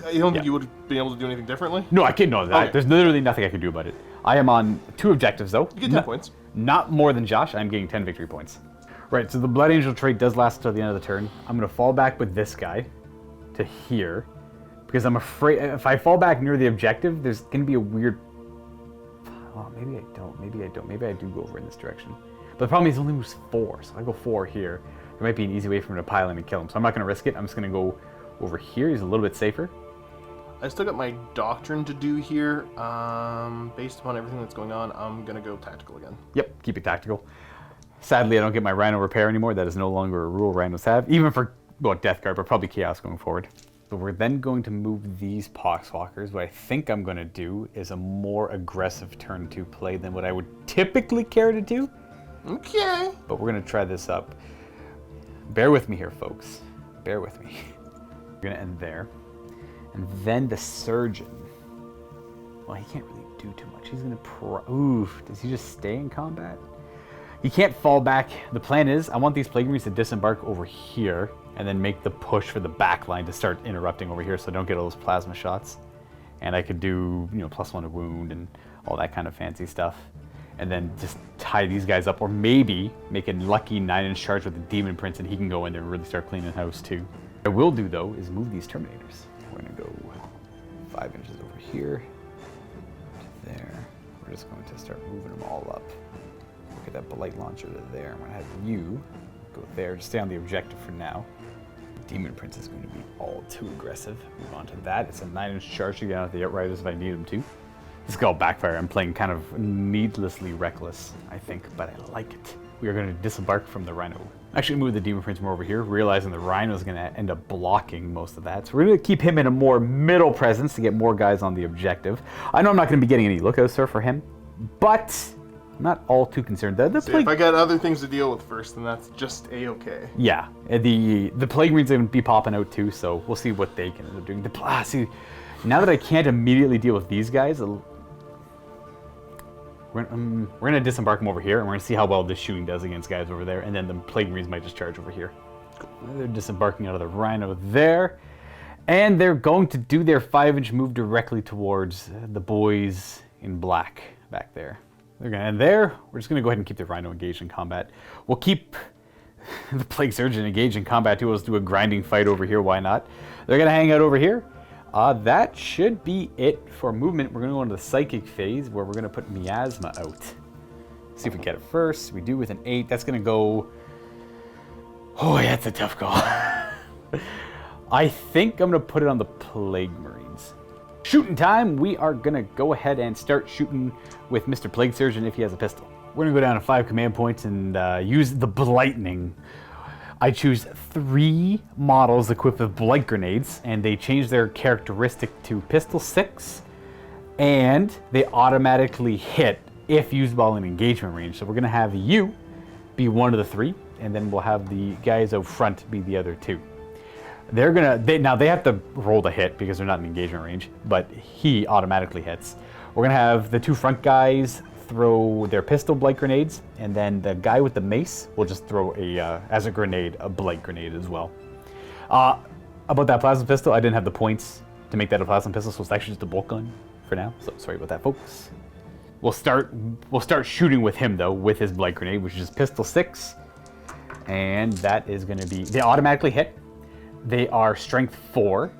I don't think you would have been able to do anything differently. No, I can't know that. Okay. There's literally nothing I can do about it. I am on 2 objectives though. You get 10 points. Not more than Josh. I'm getting 10 victory points. Right, so the Blood Angel trait does last until the end of the turn. I'm going to fall back with this guy to here. Because I'm afraid if I fall back near the objective, there's going to be a weird... Oh, maybe I don't. Maybe I don't. Maybe I do go over in this direction. But the problem is he only moves 4. So if I go 4 here, there might be an easy way for him to pile in and kill him. So I'm not going to risk it. I'm just going to go over here. He's a little bit safer. I still got my doctrine to do here. Based upon everything that's going on, I'm going to go tactical again. Yep, keep it tactical. Sadly, I don't get my Rhino repair anymore. That is no longer a rule Rhinos have. Even for, well, Death Guard, but probably Chaos going forward. So we're then going to move these Poxwalkers. What I think I'm going to do is a more aggressive turn 2 play than what I would typically care to do. Okay. But we're going to try this up. Bear with me here, folks. Bear with me. We're going to end there. And then the Surgeon. Well, he can't really do too much. He's going to oof. Does he just stay in combat? He can't fall back. The plan is I want these Plague Marines to disembark over here and then make the push for the back line to start interrupting over here so I don't get all those plasma shots. And I could do, you know, +1 to wound and all that kind of fancy stuff. And then just tie these guys up, or maybe make a lucky 9-inch charge with the Demon Prince and he can go in there and really start cleaning house too. What I will do though is move these Terminators. We're gonna go 5 inches over here to there. We're just going to start moving them all up. Look at that Blight Launcher to there. I'm gonna have you go there, just stay on the objective for now. Demon Prince is going to be all too aggressive. Move on to that. It's a 9-inch charge to get out of the Outriders if I need him to. This is gonna backfire. I'm playing kind of needlessly reckless, I think, but I like it. We are going to disembark from the Rhino. Actually move the Demon Prince more over here, realizing the Rhino is going to end up blocking most of that. So we're going to keep him in a more middle presence to get more guys on the objective. I know I'm not going to be getting any lookouts for him, but I'm not all too concerned. If I got other things to deal with first, then that's just A-okay. Yeah, the Plague Marines are going to be popping out too, so we'll see what they can end up doing. See, now that I can't immediately deal with these guys, we're going to disembark them over here, and we're going to see how well this shooting does against guys over there, and then the Plague Marines might just charge over here. They're disembarking out of the Rhino there, and they're going to do their 5-inch move directly towards the boys in black back there. They're going to end there. We're just going to go ahead and keep the Rhino engaged in combat. We'll keep the Plague Surgeon engaged in combat too. Let's do a grinding fight over here. Why not? They're going to hang out over here. That should be it for movement. We're going to go into the Psychic phase where we're going to put Miasma out. See if we get it first. We do with an 8. That's going to go... Oh, yeah, it's a tough call. I think I'm going to put it on the Plague Marines. Shooting time. We are going to go ahead and start shooting with Mr. Plague Surgeon if he has a pistol. We're going to go down to 5 command points and use the Blightning. I choose 3 models equipped with Blight Grenades, and they change their characteristic to Pistol 6, and they automatically hit if used while in engagement range. So we're going to have you be one of the 3, and then we'll have the guys out front be the other 2. Now they have to roll the hit because they're not in engagement range, but he automatically hits. We're going to have the 2 front guys throw their pistol Blight Grenades, and then the guy with the mace will just throw as a grenade, a Blight Grenade as well. About that plasma pistol, I didn't have the points to make that a plasma pistol, so it's actually just a bolt gun for now. So sorry about that, folks. We'll start shooting with him though, with his Blight Grenade, which is Pistol 6, and that is going to be, they automatically hit. They are Strength 4.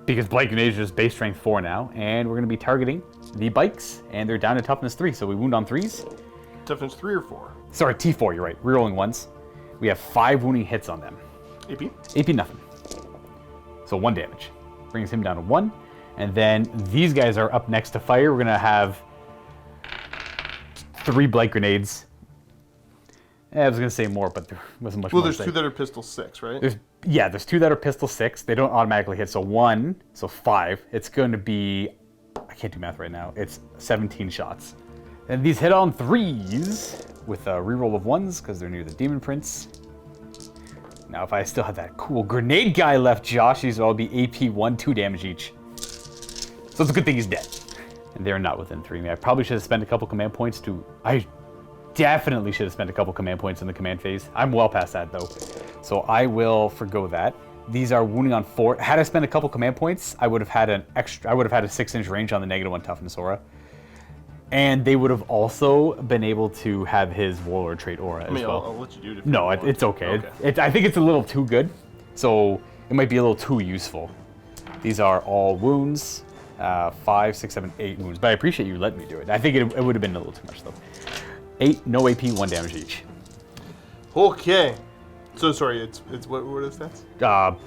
Because Blight Grenade is just base strength 4 now, and we're going to be targeting the bikes, and they're down to toughness 3, so we wound on 3s. Toughness 3 or 4? Sorry, T4, you're right. Rerolling 1s. We have 5 wounding hits on them. AP? AP nothing. So 1 damage. Brings him down to 1, and then these guys are up next to fire. We're going to have 3 Blight Grenades. I was going to say more, but there wasn't much more to say. Well, there's 2 that are Pistol 6, right? There's 2 that are Pistol 6. They don't automatically hit, so 1, so 5. It's going to be, I can't do math right now. It's 17 shots. And these hit on 3s with a reroll of 1s because they're near the Demon Prince. Now, if I still had that cool grenade guy left, Josh, these will all be AP 1, 2 damage each. So it's a good thing he's dead. And they're not within 3 of me. I probably should have spent a couple command points to... I definitely should have spent a couple command points in the command phase. I'm well past that though. So I will forgo that. These are wounding on 4. Had I spent a couple command points, I would have had a 6-inch range on the -1 toughness aura. And they would have also been able to have his Warlord trait aura as well. I'll let you do it if you No, want. it's okay. Okay. I think it's a little too good, so it might be a little too useful. These are all wounds, 5, 6, 7, 8 wounds. But I appreciate you letting me do it. I think it would have been a little too much though. 8, no AP, 1 damage each. Okay. So sorry, it's what are the stats?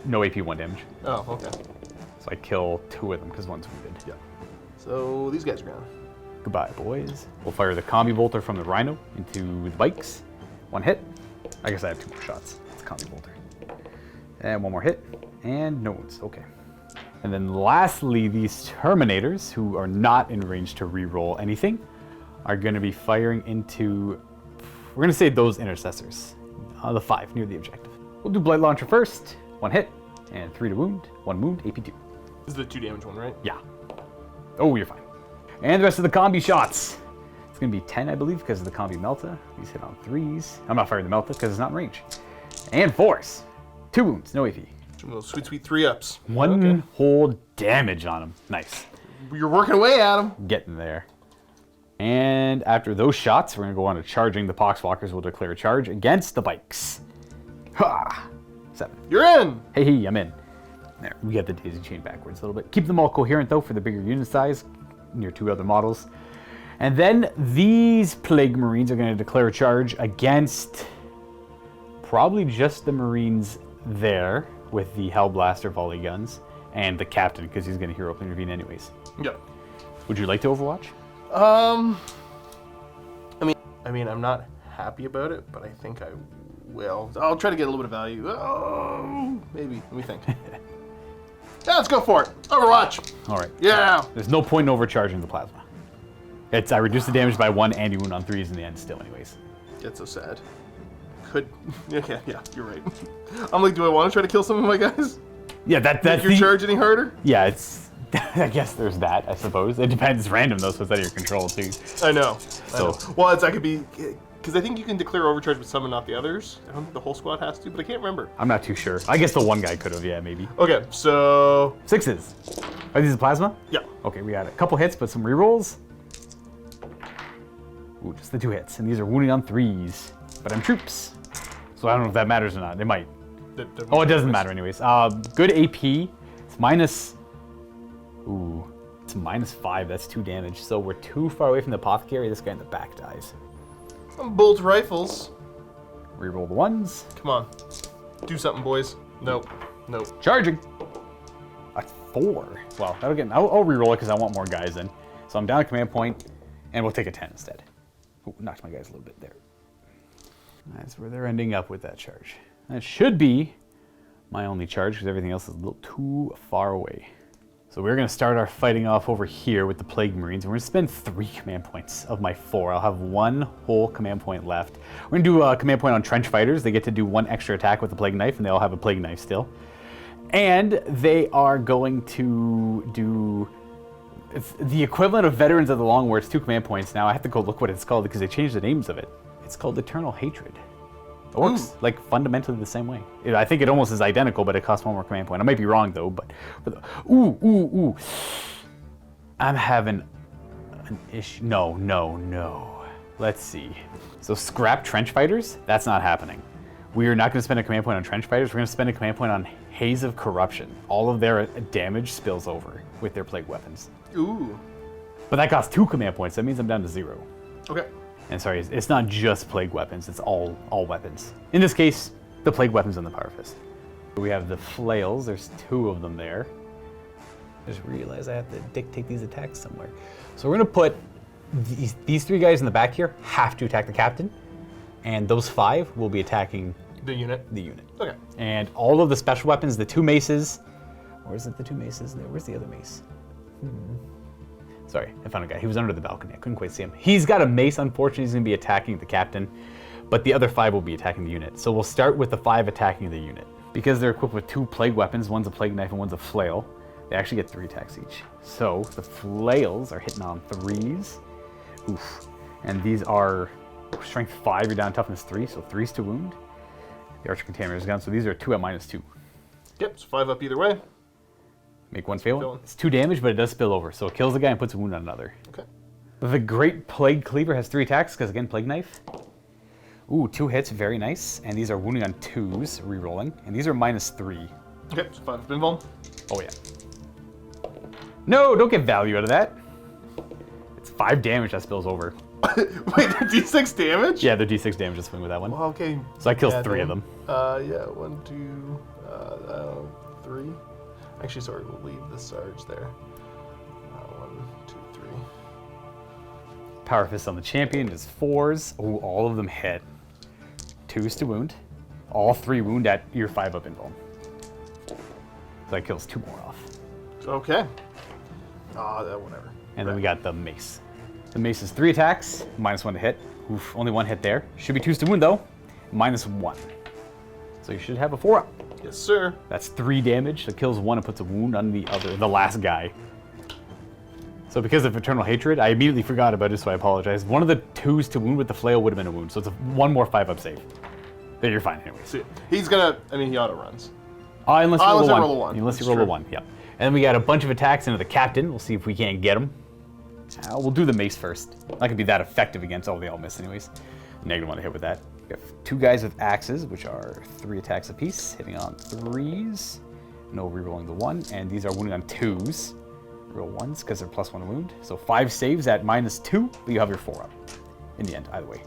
No AP, 1 damage. Oh, okay. So I kill 2 of them because one's wounded. Yeah. So these guys are gone. Goodbye, boys. We'll fire the Combi Bolter from the Rhino into the bikes. 1 hit. I guess I have 2 more shots. It's a Combi Bolter. And 1 more hit. And no wounds. Okay. And then lastly, these Terminators, who are not in range to reroll anything, are going to be firing into... We're going to say those Intercessors. The 5 near the objective. We'll do Blight Launcher first. 1 hit. And 3 to wound. 1 wound, AP 2. This is the 2 damage one, right? Yeah. Oh, you're fine. And the rest of the combi shots. It's going to be 10, I believe, because of the combi Melta. These hit on 3s. I'm not firing the Melta because it's not in range. And 4s. 2 wounds, no AP. Some of those sweet 3-ups. 1 whole damage on him. Nice. You're working away, Adam. Getting there. And after those shots, we're going to go on to charging. The Poxwalkers will declare a charge against the bikes. Ha! 7. You're in. Hey, I'm in. There, we got the daisy chain backwards a little bit. Keep them all coherent, though, for the bigger unit size, near 2 other models. And then these Plague Marines are going to declare a charge against probably just the Marines there with the Hellblaster volley guns and the Captain, because he's going to hero up intervene anyways. Yeah. Would you like to Overwatch? I mean, I'm not happy about it, but I think I will. I'll try to get a little bit of value. Oh, maybe. Let me think. Yeah, let's go for it. Overwatch. All right. Yeah. There's no point in overcharging the plasma. I reduce the damage by 1 and you wound on 3s in the end still anyways. That's so sad. Yeah, you're right. I'm like, do I want to try to kill some of my guys? Yeah, that's Make your charge any harder? Yeah, it's... I guess there's that, I suppose. It depends. It's random, though, so it's out of your control, too. I know. So, well, I could be... Because I think you can declare overcharge with some and not the others. I don't think the whole squad has to, but I can't remember. I'm not too sure. I guess the one guy could have, yeah, maybe. Okay, so... 6s. Are these a plasma? Yeah. Okay, we got a couple hits, but some rerolls. Ooh, just the 2 hits. And these are wounding on 3s. But I'm troops. So I don't know if that matters or not. It might. Oh, it doesn't matter anyways. Good AP. It's minus... Ooh. It's minus 5. That's 2 damage. So we're too far away from the apothecary. This guy in the back dies. Bolt rifles. Reroll the 1s. Come on. Do something, boys. Nope. Charging. A 4. Well, that'll get... I'll reroll it because I want more guys in. So I'm down a command point, and we'll take a 10 instead. Ooh, knocked my guys a little bit there. That's where they're ending up with that charge. That should be my only charge because everything else is a little too far away. So we're going to start our fighting off over here with the Plague Marines. And we're going to spend 3 command points of my 4. I'll have 1 whole command point left. We're going to do a command point on Trench Fighters. They get to do 1 extra attack with the Plague Knife, and they all have a Plague Knife still. And they are going to do... It's the equivalent of Veterans of the Long, where it's 2 command points. Now I have to go look what it's called because they changed the names of it. It's called Eternal Hatred. It works like fundamentally the same way. I think it almost is identical, but it costs 1 more command point. I might be wrong though, but ooh. I'm having an issue. No. Let's see. So scrap Trench Fighters? That's not happening. We are not going to spend a command point on Trench Fighters. We're going to spend a command point on Haze of Corruption. All of their damage spills over with their plague weapons. Ooh. But that costs 2 command points. That means I'm down to 0. Okay. And sorry, it's not just plague weapons, it's all weapons. In this case, the plague weapons and the Power Fist. We have the flails, there's 2 of them there. I just realized I have to dictate these attacks somewhere. So we're gonna put these 3 guys in the back here have to attack the captain, and those 5 will be attacking the unit. Okay. And all of the special weapons, the 2 maces, or is it the 2 maces? No, where's the other mace? Sorry, I found a guy. He was under the balcony. I couldn't quite see him. He's got a mace. Unfortunately, he's going to be attacking the captain, but the other 5 will be attacking the unit. So we'll start with the 5 attacking the unit. Because they're equipped with 2 plague weapons, one's a plague knife and one's a flail, they actually get 3 attacks each. So the flails are hitting on 3s. Oof. And these are strength 5, you're down toughness 3, so 3s to wound. The archer contaminator is gone, so these are 2 at -2. Yep, so 5 up either way. Make 1 fail. It's 2 damage, but it does spill over. So it kills the guy and puts a wound on another. Okay. The Great Plague Cleaver has 3 attacks, because again, Plague Knife. Ooh, 2 hits, very nice. And these are wounding on 2s, rerolling. And these are -3. Okay, so 5 spin vol. Oh yeah. No, don't get value out of that. It's 5 damage that spills over. Wait, D6 damage? Yeah, they're D6 damage to swing with that one. Well, okay. So that kills 3 of them. Yeah, 1, 2, 3. Actually, sorry, we'll leave the Sarge there. 1, 2, 3. Power Fist on the champion is 4s. Ooh, all of them hit. 2s to wound. All 3 wound at your 5-up invuln. So that kills 2 more off. Okay. Whatever. And then we got the Mace. The Mace is 3 attacks, -1 to hit. Oof, only 1 hit there. Should be 2s to wound though, -1. So you should have a 4-up. Yes, sir. That's 3 damage. That kills 1 and puts a wound on the last guy. So because of Eternal Hatred, I immediately forgot about it, so I apologize. One of the 2s to wound with the flail would have been a wound, so it's 1 more 5-up save. But you're fine anyways. See, he's gonna, he auto runs. Unless you roll a 1. one. Unless you That's roll a true. 1, yeah. And then we got a bunch of attacks into the Captain. We'll see if we can't get him. We'll do the Mace first. Not gonna be that effective against, they all miss anyways. -1 to hit with that. We have 2 guys with axes, which are 3 attacks apiece, hitting on 3s. No rerolling the 1, and these are wounding on 2s. Roll 1s because they're +1 wound. So 5 saves at -2, but you have your 4-up. In the end, either way.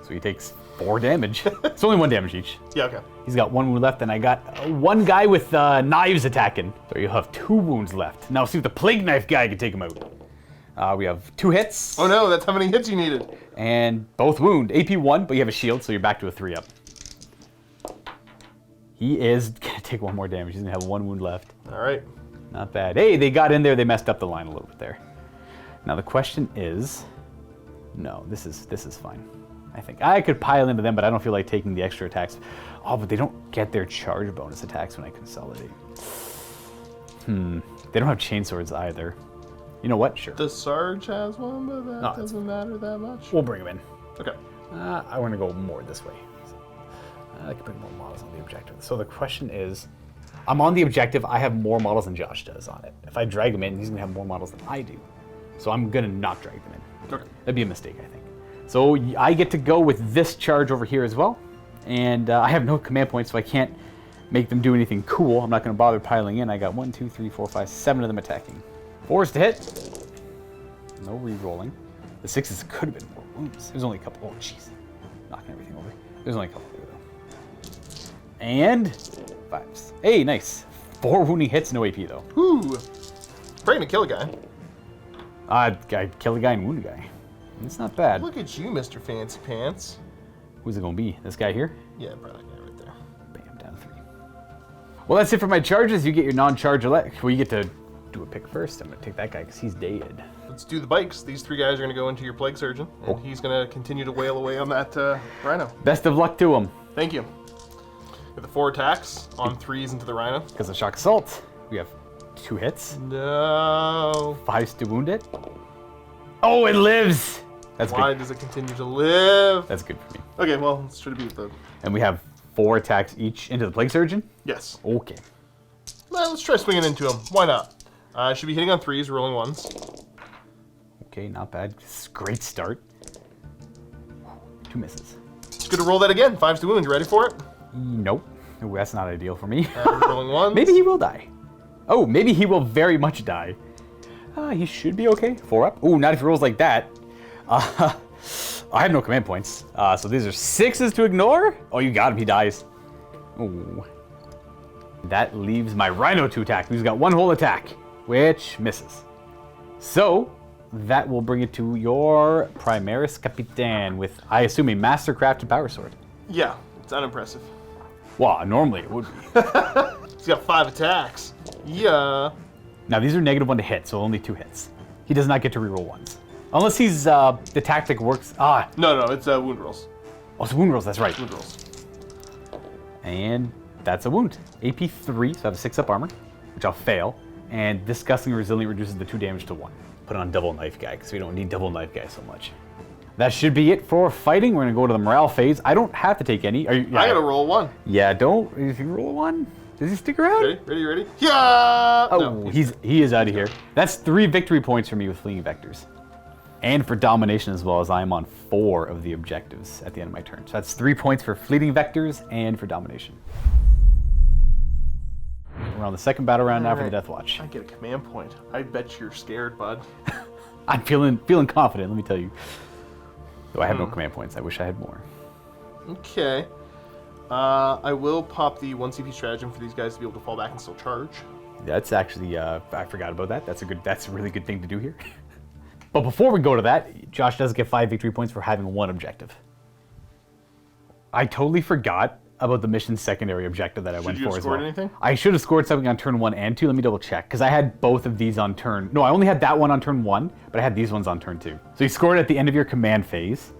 So he takes 4 damage. It's only 1 damage each. Yeah, okay. He's got 1 wound left, and I got 1 guy with knives attacking. So you have 2 wounds left. Now see if the Plague Knife guy can take him out. We have 2 hits. Oh no, that's how many hits you needed. And both wound. AP 1, but you have a shield, so you're back to a 3-up. He is going to take 1 more damage. He's going to have 1 wound left. All right. Not bad. Hey, they got in there. They messed up the line a little bit there. Now the question is... No, this is fine. I think I could pile into them, but I don't feel like taking the extra attacks. Oh, but they don't get their charge bonus attacks when I consolidate. They don't have chainswords either. You know what? Sure. The Sarge has one, but that doesn't matter that much. We'll bring him in. Okay. I want to go more this way. I can put more models on the objective. So the question is, I'm on the objective. I have more models than Josh does on it. If I drag him in, he's going to have more models than I do. So I'm going to not drag them in. Okay. That'd be a mistake, I think. So I get to go with this charge over here as well. And I have no command points, so I can't make them do anything cool. I'm not going to bother piling in. I got 1, 2, 3, 4, 5, 7 of them attacking. 4s to hit. No re-rolling. The 6s could have been more wounds. There's only a couple. Oh, jeez. Knocking everything over. There's only a couple there, though. And 5s. Hey, nice. 4 wounding hits, no AP, though. Whoo! Praying to kill a guy. I kill a guy and wound a guy. It's not bad. Look at you, Mr. Fancy Pants. Who's it going to be? This guy here? Yeah, probably that guy right there. Bam, down 3. Well, that's it for my charges. You get your non-charge elect. Well, you get to do a pick first. I'm going to take that guy because he's dead. Let's do the bikes. These 3 guys are going to go into your Plague Surgeon, and he's going to continue to wail away on that Rhino. Best of luck to him. Thank you. With the 4 attacks on 3s into the Rhino. Because of Shock Assault, we have 2 hits. No. 5s to wound it. Oh, it lives! That's Why good. does it continue to live? That's good for me. Okay, well, should it be the... And we have 4 attacks each into the Plague Surgeon? Yes. Okay. Well, let's try swinging into him. Why not? Should be hitting on 3s, rolling 1s. Okay, not bad. Great start. 2 misses. It's good to roll that again. 5s to wound. You ready for it? Nope. Ooh, that's not ideal for me. Rolling 1s. Maybe he will die. Oh, maybe he will very much die. He should be okay. 4-up. Ooh, not if he rolls like that. I have no command points. So these are 6s to ignore. Oh, you got him. He dies. Ooh. That leaves my Rhino to attack, who's got 1 whole attack, which misses. So that will bring it to your Primaris Capitan with, I assume, a Mastercrafted Power Sword. Yeah, it's unimpressive. Well, normally it would be. He's got 5 attacks. Yeah. Now, these are -1 to hit, so only 2 hits. He does not get to reroll 1s. Unless he's, the tactic works. No, it's wound rolls. Oh, it's wound rolls, that's right. Wound rolls. And that's a wound. AP 3, so I have a 6-up armor, which I'll fail. And Disgusting Resilient reduces the 2 damage to 1. Put on Double Knife Guy, because we don't need Double Knife Guy so much. That should be it for fighting. We're going to go to the morale phase. I don't have to take any. I got to roll 1. Yeah, don't. If you roll 1, Does he stick around? Ready? Yeah! Oh, No, he is out of here. That's 3 victory points for me with fleeing vectors. And for domination as well, as I am on 4 of the objectives at the end of my turn. So that's 3 points for fleeting vectors and for domination. We're on the second battle round now for the Deathwatch. I get a command point. I bet you're scared, bud. I'm feeling confident, let me tell you. Though I have no command points, I wish I had more. Okay. I will pop the 1 CP stratagem for these guys to be able to fall back and still charge. That's actually, I forgot about that. That's a really good thing to do here. But before we go to that, Josh does get 5 victory points for having 1 objective. I totally forgot about the mission's secondary objective that I went for as well. Should you have scored anything? I should have scored something on turn 1 and 2. Let me double check, because I had both of these on turn... No, I only had that one on turn 1, but I had these ones on turn 2. So he scored at the end of your command phase.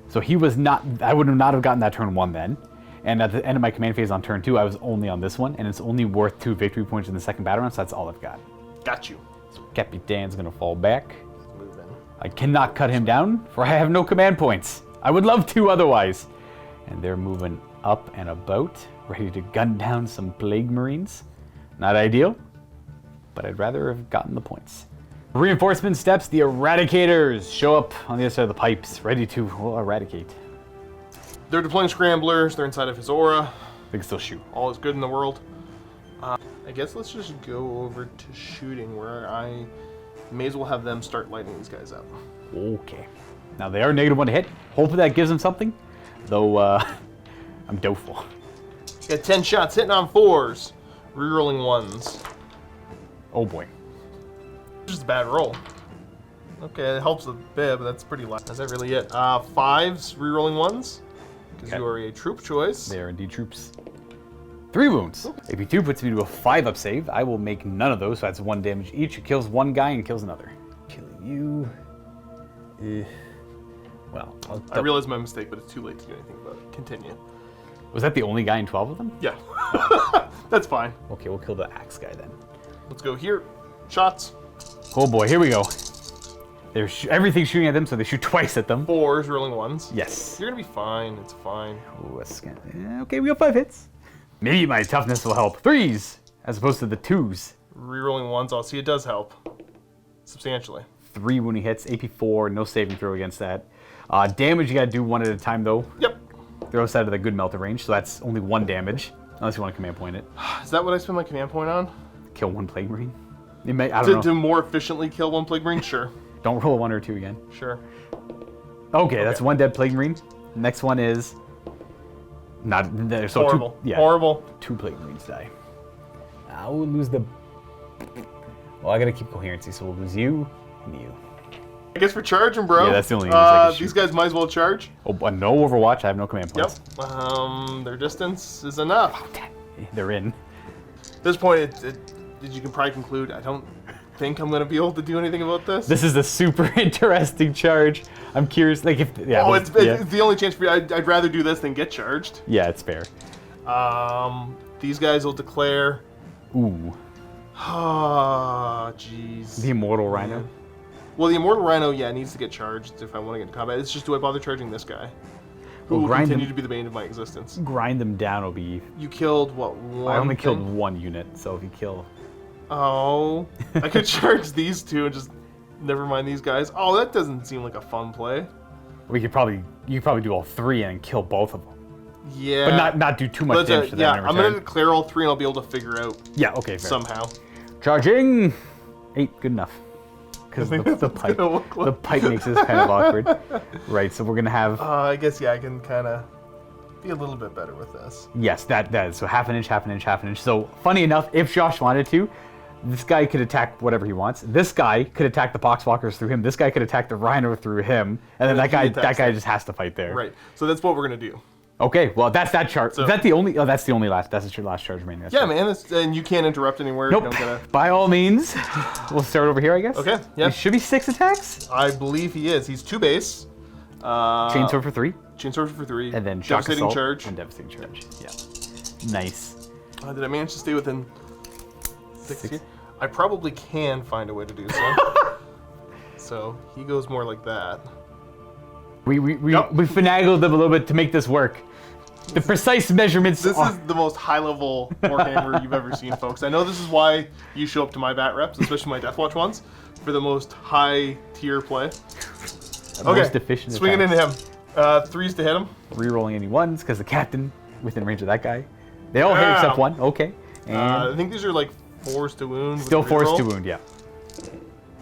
So he was not... I would not have gotten that turn 1 then. And at the end of my command phase on turn 2, I was only on this one, and it's only worth 2 victory points in the second battle round, so that's all I've got. Got you. So Capitan's going to fall back. Move in. I cannot cut him down, for I have no command points. I would love to otherwise. And they're moving up and about, ready to gun down some Plague Marines. Not ideal, but I'd rather have gotten the points. Reinforcement steps, the Eradicators show up on the other side of the pipes, ready to eradicate. They're deploying scramblers. They're inside of his aura. They can still shoot. All is good in the world. I guess let's just go over to shooting, where I may as well have them start lighting these guys up. Okay. Now they are -1 to hit. Hopefully that gives them something, though I'm doubtful. Got 10 shots hitting on 4s, rerolling 1s. Oh boy. Just a bad roll. Okay, it helps a bit, but that's pretty light. Is that really it? 5s, rerolling 1s, because you are a troop choice. They are indeed troops. 3 wounds. AP2 puts me to a 5-up save. I will make none of those, so that's 1 damage each. It kills 1 guy and kills another. Killing you. Well, I realize my mistake, but it's too late to do anything about it. Continue. Was that the only guy in 12 of them? Yeah. That's fine. Okay, we'll kill the axe guy then. Let's go here. Shots. Oh boy, here we go. They're everything's shooting at them, so they shoot twice at them. 4s, rolling 1s. Yes. You're gonna be fine. It's fine. Ooh, okay, we got 5 hits. Maybe my toughness will help. 3s, as opposed to the 2s. Rerolling 1s. I'll see it does help. Substantially. 3 when he hits. AP4, no saving throw against that. Damage, you gotta do 1 at a time though. Yep. They're outside of the good melter range, so that's only 1 damage. Unless you want to command point it. Is that what I spend my command point on? Kill 1 Plague Marine. You may, I don't know. To more efficiently kill 1 Plague Marine? Sure. Don't roll a 1 or 2 again. Sure. Okay, that's 1 dead Plague Marine. Next one is not there. So Horrible. 2, yeah, Horrible. 2 Plague Marines die. We'll lose the. Well, I gotta keep coherency, so we'll lose you and you. I guess we're charging, bro. Yeah, that's the only use I can shoot. These guys might as well charge. Oh, but no Overwatch. I have no command points. Yep. Their distance is enough. They're in. At this point, you can probably conclude, I don't think I'm going to be able to do anything about this. This is a super interesting charge. I'm curious, like if yeah. Oh, it's the only chance for you. I'd rather do this than get charged. Yeah, it's fair. These guys will declare. Ooh. Ah, jeez. The Immortal Rhino. Well, the Immortal Rhino, yeah, needs to get charged if I want to get into combat. It's just, do I bother charging this guy? Who will continue to be the bane of my existence. Grind them down will be... You killed, what, 1 I only thing? killed 1 unit, so if you kill... Oh. I could charge these 2 and just never mind these guys. Oh, that doesn't seem like a fun play. You could probably do all 3 and kill both of them. Yeah. But not do too much damage to them. Yeah, I'm going to declare all 3 and I'll be able to figure out. Yeah, okay, fair. Somehow. Charging! 8, good enough. Because the pipe makes this kind of awkward. Right, so we're going to have... I guess, yeah, I can kind of be a little bit better with this. Yes, that is. So half an inch, half an inch, half an inch. So, funny enough, if Josh wanted to, this guy could attack whatever he wants. This guy could attack the Poxwalkers through him. This guy could attack the Rhino through him. And then that guy just has to fight there. Right. So that's what we're going to do. Okay, well, that's that chart. So, is that the only... Oh, that's the only last... That's your last charge remaining. Yeah, man. And you can't interrupt anywhere. Nope. You don't gotta... By all means. We'll start over here, I guess. Okay, yeah. It should be 6 attacks. I believe he is. He's 2 base. Chainsword for 3. Chainsword for 3. And then Shock Devastating Assault Charge. and Devastating Charge. Yeah. Nice. Did I manage to stay within 6 here? I probably can find a way to do so. So he goes more like that. We finagled them a little bit to make this work. The precise measurements. This is the most high-level Warhammer you've ever seen, folks. I know this is why you show up to my bat reps, especially my Deathwatch ones, for the most high-tier play. Most efficient swinging attacks. into him. 3s to hit him. Rerolling any ones because the captain within range of that guy. They all hit except one. Okay. And I think these are like 4s to wound. still with 4s reroll. to wound. Yeah.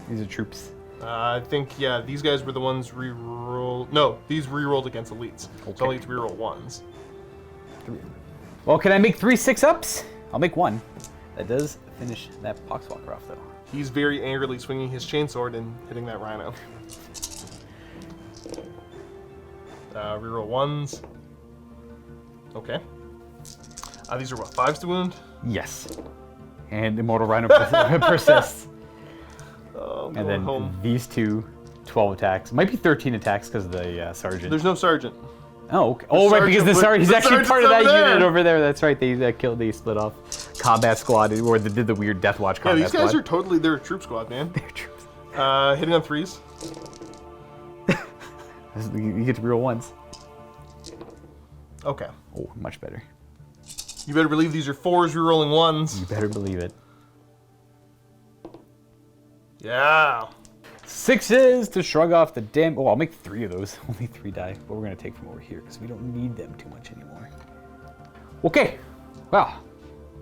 These are troops. I think, yeah, these guys were the ones rerolled. No, these rerolled against elites. So Okay. only to reroll 1s. Well, can I make 3 6-ups? I'll make 1. That does finish that Poxwalker off, though. He's very angrily swinging his chainsword and hitting that rhino. Reroll 1s. Okay. These are what, 5s to wound? Yes. And Immortal Rhino persists. Oh, And going then home. these two, 12 attacks. Might be 13 attacks because of the sergeant. There's no sergeant. Oh, okay. Oh, right, because the sergeant, he's the actually part of that sergeant's over unit there. over there. That's right. They split off. Combat squad, or they did the weird Deathwatch Yeah, combat these guys squad. are totally, they're a troop squad, man. They're troops. Hitting on 3s. You get to reroll ones. Okay. Oh, much better. You better believe these are 4s rerolling 1s. You better believe it. Yeah. 6s to shrug off the damn. Oh, I'll make 3 of those. Only 3 die. But we're going to take from over here because we don't need them too much anymore. Okay. Well,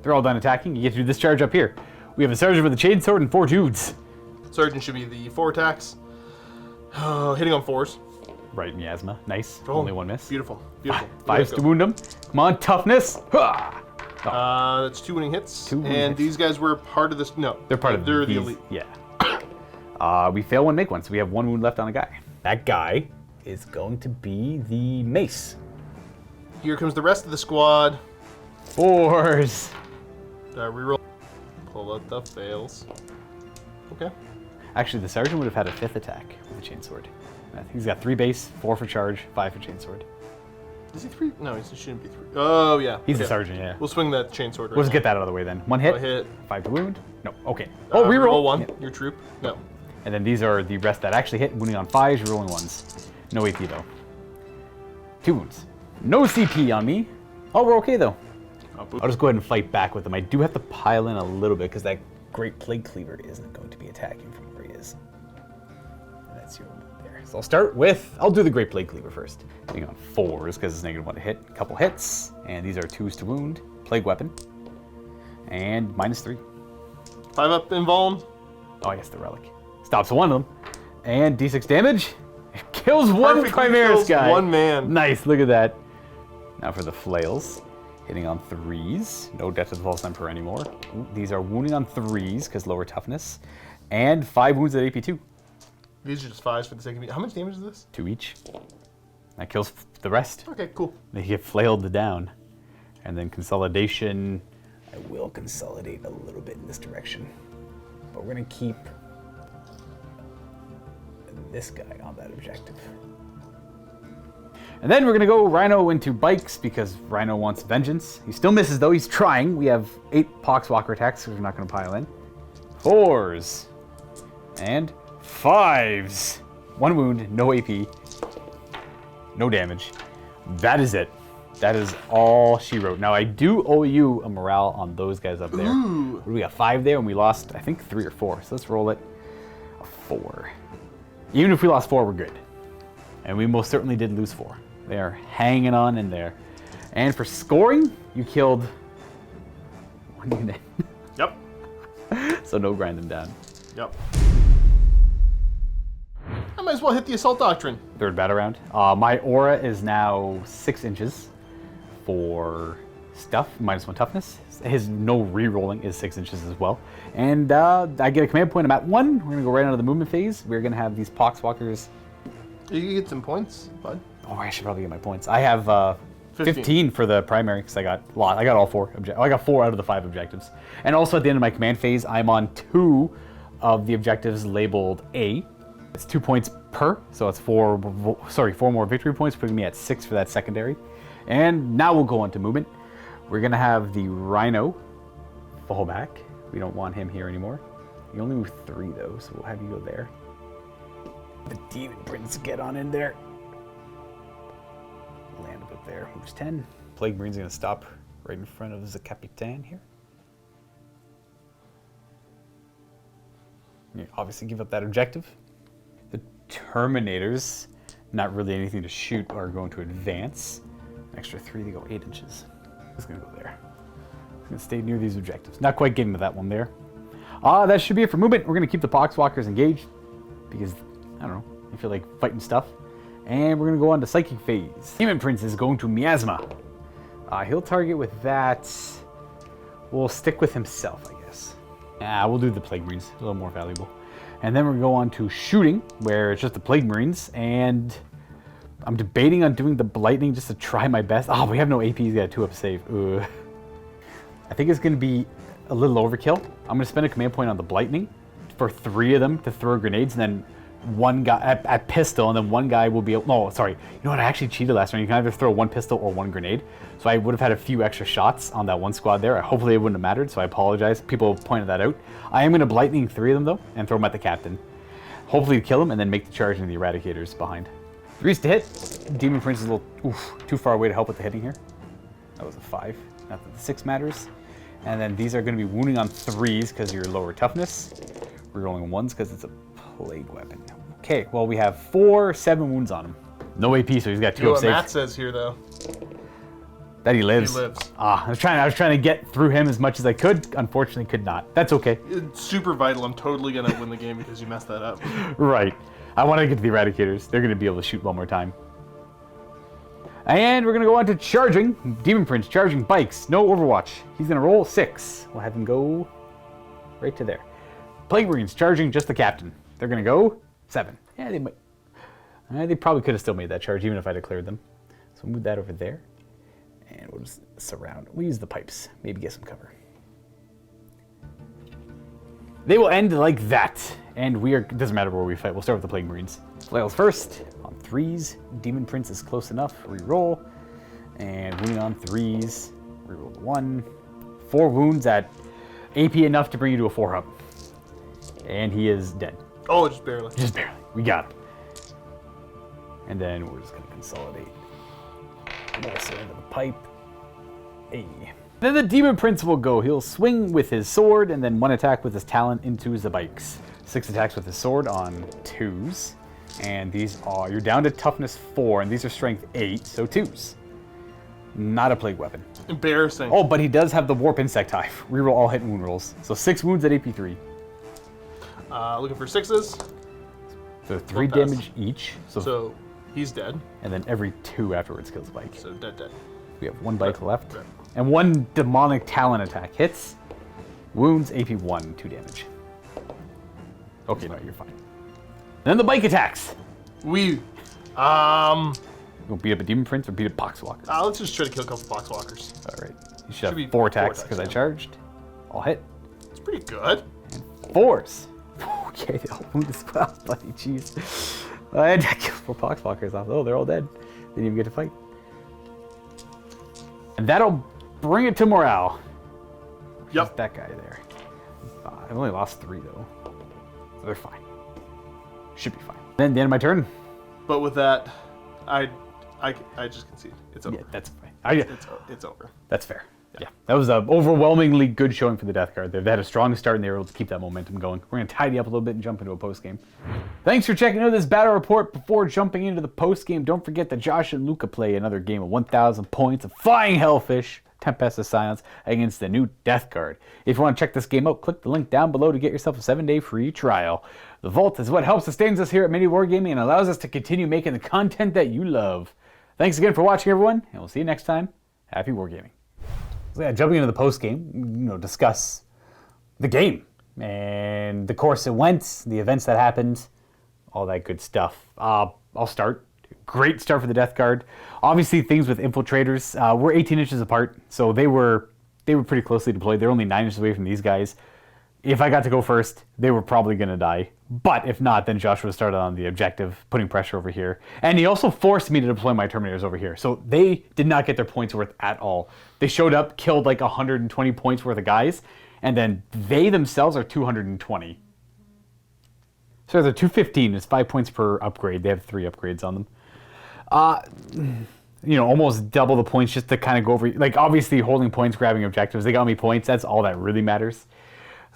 they're all done attacking. You get to do this charge up here. We have a sergeant with a chainsword and 4 dudes. Sergeant should be the 4 attacks. Hitting on 4s. Right, miasma. Nice. Oh, Only 1 miss. Beautiful. Beautiful. 5s to wound them. Come on, toughness. Ha! That's 2 winning hits. 2 winning and hits. these guys were part of this. No, They're part of They're the these- elite. Yeah. We fail one, make one, so we have 1 wound left on a guy. That guy is going to be the mace. Here comes the rest of the squad. 4s. Reroll. Pull out the fails. Okay. Actually, the sergeant would have had a 5th attack with the chainsword. He's got 3 base, 4 for charge, 5 for chainsword. Is he 3? No, he shouldn't be 3. Oh, yeah. He's okay. the sergeant, yeah. We'll swing that chainsword right We'll just now. get that out of the way then. 1 hit, A hit. 5 to wound. No, okay. Oh, reroll. Roll 1. Yeah. Your troop. No. And then these are the rest that actually hit, wounding on 5s, rerolling 1s. No AP though. 2 wounds. No CP on me. Oh, we're okay though. I'll just go ahead and fight back with them. I do have to pile in a little bit because that Great Plague Cleaver isn't going to be attacking from where he is. That's your there. So I'll start with, I'll do the Great Plague Cleaver first. Hitting on 4s because it's -1 to hit. A couple hits, and these are 2s to wound. Plague Weapon. And -3. 5 up involved. Oh, yes, the relic. Stops one of them. And D6 damage. Kills one Perfectly Chimeras kills guy. one man. Nice, look at that. Now for the flails. Hitting on 3s. No Death to the False Emperor anymore. Ooh, these are wounding on 3s because lower toughness. And 5 wounds at AP2. These are just 5s for the sake of me. How much damage is this? 2 each. That kills the rest. Okay, cool. They get flailed down. And then consolidation. I will consolidate a little bit in this direction. But we're going to keep this guy on that objective. And then we're going to go Rhino into bikes because Rhino wants vengeance. He still misses though. He's trying. We have 8 Poxwalker attacks, so we're not going to pile in. 4s. And 5s. 1 wound, no AP. No damage. That is it. That is all she wrote. Now I do owe you a morale on those guys up there. Ooh. We got 5 there and we lost, I think, 3 or 4. So let's roll it. A 4. Even if we lost 4, we're good. And we most certainly did lose 4. They are hanging on in there. And for scoring, you killed 1 unit. Yep. So no grind them down. Yep. I might as well hit the Assault Doctrine. 3rd battle round. My aura is now 6 inches for stuff, -1 toughness. His no re-rolling is 6 inches as well. And I get a command point. I'm at 1. We're going to go right into the movement phase. We're going to have these Poxwalkers. You can get some points, bud. Oh, I should probably get my points. I have 15 for the primary because I got all 4. I got 4 out of the 5 objectives. And also at the end of my command phase, I'm on 2 of the objectives labeled A. It's 2 points per, so it's 4 more victory points, putting me at 6 for that secondary. And now we'll go on to movement. We're gonna have the Rhino fall back. We don't want him here anymore. You only move 3 though, so we'll have you go there. The Demon Prince, get on in there. Land up there, moves 10. Plague Marine's going to stop right in front of the Capitan here. You obviously give up that objective. The Terminators, not really anything to shoot, are going to advance. An extra 3, they go 8 inches. It's going to go there. It's going to stay near these objectives. Not quite getting to that one there. That should be it for movement. We're going to keep the Poxwalkers engaged because, I don't know, I feel like fighting stuff. And we're going to go on to Psychic Phase. Demon Prince is going to Miasma. He'll target with that. We'll stick with himself, I guess. We'll do the Plague Marines. A little more valuable. And then we're going to go on to Shooting, where it's just the Plague Marines. And I'm debating on doing the Blightning just to try my best. Oh, we have no AP. He's got a 2-up save. Ugh. I think it's going to be a little overkill. I'm going to spend a command point on the Blightning for 3 of them to throw grenades, and then one guy at pistol, and then one guy will be able, no, sorry. You know what? I actually cheated last round. You can either throw 1 pistol or 1 grenade. So I would have had a few extra shots on that one squad there. Hopefully it wouldn't have mattered, so I apologize. People pointed that out. I am going to Blightning 3 of them, though, and throw them at the Captain. Hopefully kill him, and then make the charge into the Eradicators behind. 3s to hit. Demon Prince is a little too far away to help with the hitting here. That was a 5. Not that the 6 matters. And then these are going to be wounding on 3s because you're lower toughness. Rerolling 1s because it's a plague weapon. Okay, well we have 7 wounds on him. No AP, so he's got 2 You know up what safe. Matt says here, though? That he lives. He lives. I was trying to get through him as much as I could. Unfortunately, could not. That's okay. It's super vital. I'm totally going to win the game because you messed that up. Right. I want to get to the Eradicators. They're going to be able to shoot one more time. And we're going to go on to Charging. Demon Prince charging bikes. No Overwatch. He's going to roll 6. We'll have him go right to there. Plague Marines charging just the Captain. They're going to go 7. Yeah, they might. They probably could have still made that charge even if I declared them. So we'll move that over there. And we'll just surround. We'll use the pipes. Maybe get some cover. They will end like that. And it doesn't matter where we fight. We'll start with the Plague Marines. Flails first. On 3s. Demon Prince is close enough. Reroll. And wounding on 3s. Reroll the 1. 4 wounds at AP enough to bring you to a 4-up. And he is dead. Oh, just barely. Just barely. We got him. And then we're just going to consolidate. Also into the pipe. Hey. Then the Demon Prince will go. He'll swing with his sword and then 1 attack with his talent into the bikes. 6 attacks with his sword on 2s. And these are, you're down to toughness 4, and these are strength 8, so 2s. Not a plague weapon. Embarrassing. Oh, but he does have the warp insect hive. Reroll all hit and wound rolls. So 6 wounds at AP 3. Looking for 6s. So 3 damage each. So he's dead. And then every 2 afterwards kills the bike. So dead. We have 1 bike left. Right. And 1 demonic talent attack hits. Wounds AP 1, 2 damage. Okay, no, you're fine. Then the bike attacks. You We'll beat up a Demon Prince or beat up Poxwalkers. let's just try to kill a couple Poxwalkers. Alright. You should be have 4 4 attacks attacks, because I yeah. charged. All hit. It's pretty good. 4s. Okay, they all wound as well. Bloody jeez. I had to kill 4 Poxwalkers off. Oh, they're all dead. They didn't even get to fight. And that'll bring it to morale. Yep. Just that guy there. I've only lost 3 though. So they're fine. Should be fine. Then the end of my turn. But with that, I just concede. It's over. Yeah, that's fine. It's over. That's fair. Yeah, that was an overwhelmingly good showing for the Death Guard. They had a strong start and they were able to keep that momentum going. We're going to tidy up a little bit and jump into a post-game. Thanks for checking out this battle report. Before jumping into the post-game, don't forget that Josh and Luka play another game of 1,000 points of Flying Hellfish, Tempest of Silence, against the new Death Guard. If you want to check this game out, click the link down below to get yourself a 7-day free trial. The Vault is what helps sustains us here at MiniWarGaming and allows us to continue making the content that you love. Thanks again for watching, everyone, and we'll see you next time. Happy Wargaming. So yeah, jumping into the post game, discuss the game and the course it went, the events that happened, all that good stuff. I'll start. Great start for the Death Guard. Obviously, things with infiltrators. We're 18 inches apart, so they were pretty closely deployed. They're only 9 inches away from these guys. If I got to go first, they were probably going to die. But if not, then Joshua started on the objective, putting pressure over here. And he also forced me to deploy my Terminators over here. So they did not get their points worth at all. They showed up, killed like 120 points worth of guys, and then they themselves are 220. So they're 215. It's 5 points per upgrade. They have 3 upgrades on them. almost double the points just to kind of go over. Like, obviously, holding points, grabbing objectives, they got me points. That's all that really matters.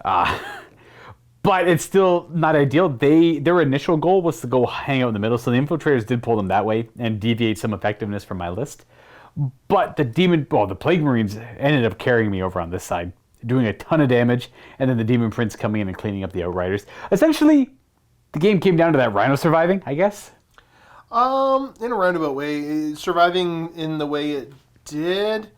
But it's still not ideal. Their initial goal was to go hang out in the middle, so the infiltrators did pull them that way and deviate some effectiveness from my list. But the Plague Marines ended up carrying me over on this side, doing a ton of damage, and then the Demon Prince coming in and cleaning up the Outriders. Essentially, the game came down to that Rhino surviving, I guess. In a roundabout way, surviving in the way it did,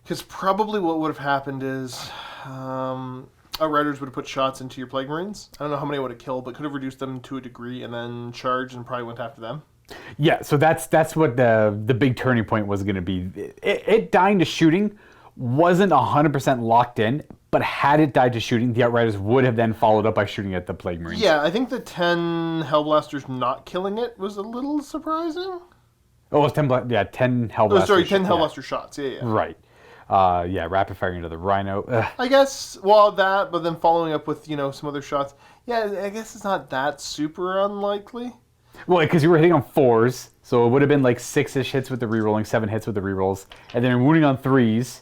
because probably what would have happened is Outriders would have put shots into your Plague Marines. I don't know how many it would have killed, but could have reduced them to a degree and then charged and probably went after them. Yeah, so that's what the big turning point was going to be. It dying to shooting wasn't 100% locked in, but had it died to shooting, the Outriders would have then followed up by shooting at the Plague Marines. Yeah, I think the 10 Hellblasters not killing it was a little surprising. Oh, it was 10 Hellblasters. Oh, sorry, 10 Hellblaster shots. Yeah. Right. Rapid firing into the Rhino. Ugh. I guess, that, but then following up with, some other shots. Yeah, I guess it's not that super unlikely. Well, because you were hitting on 4s, so it would have been like 6-ish hits with the rerolling, 7 hits with the rerolls, and then you're wounding on 3s.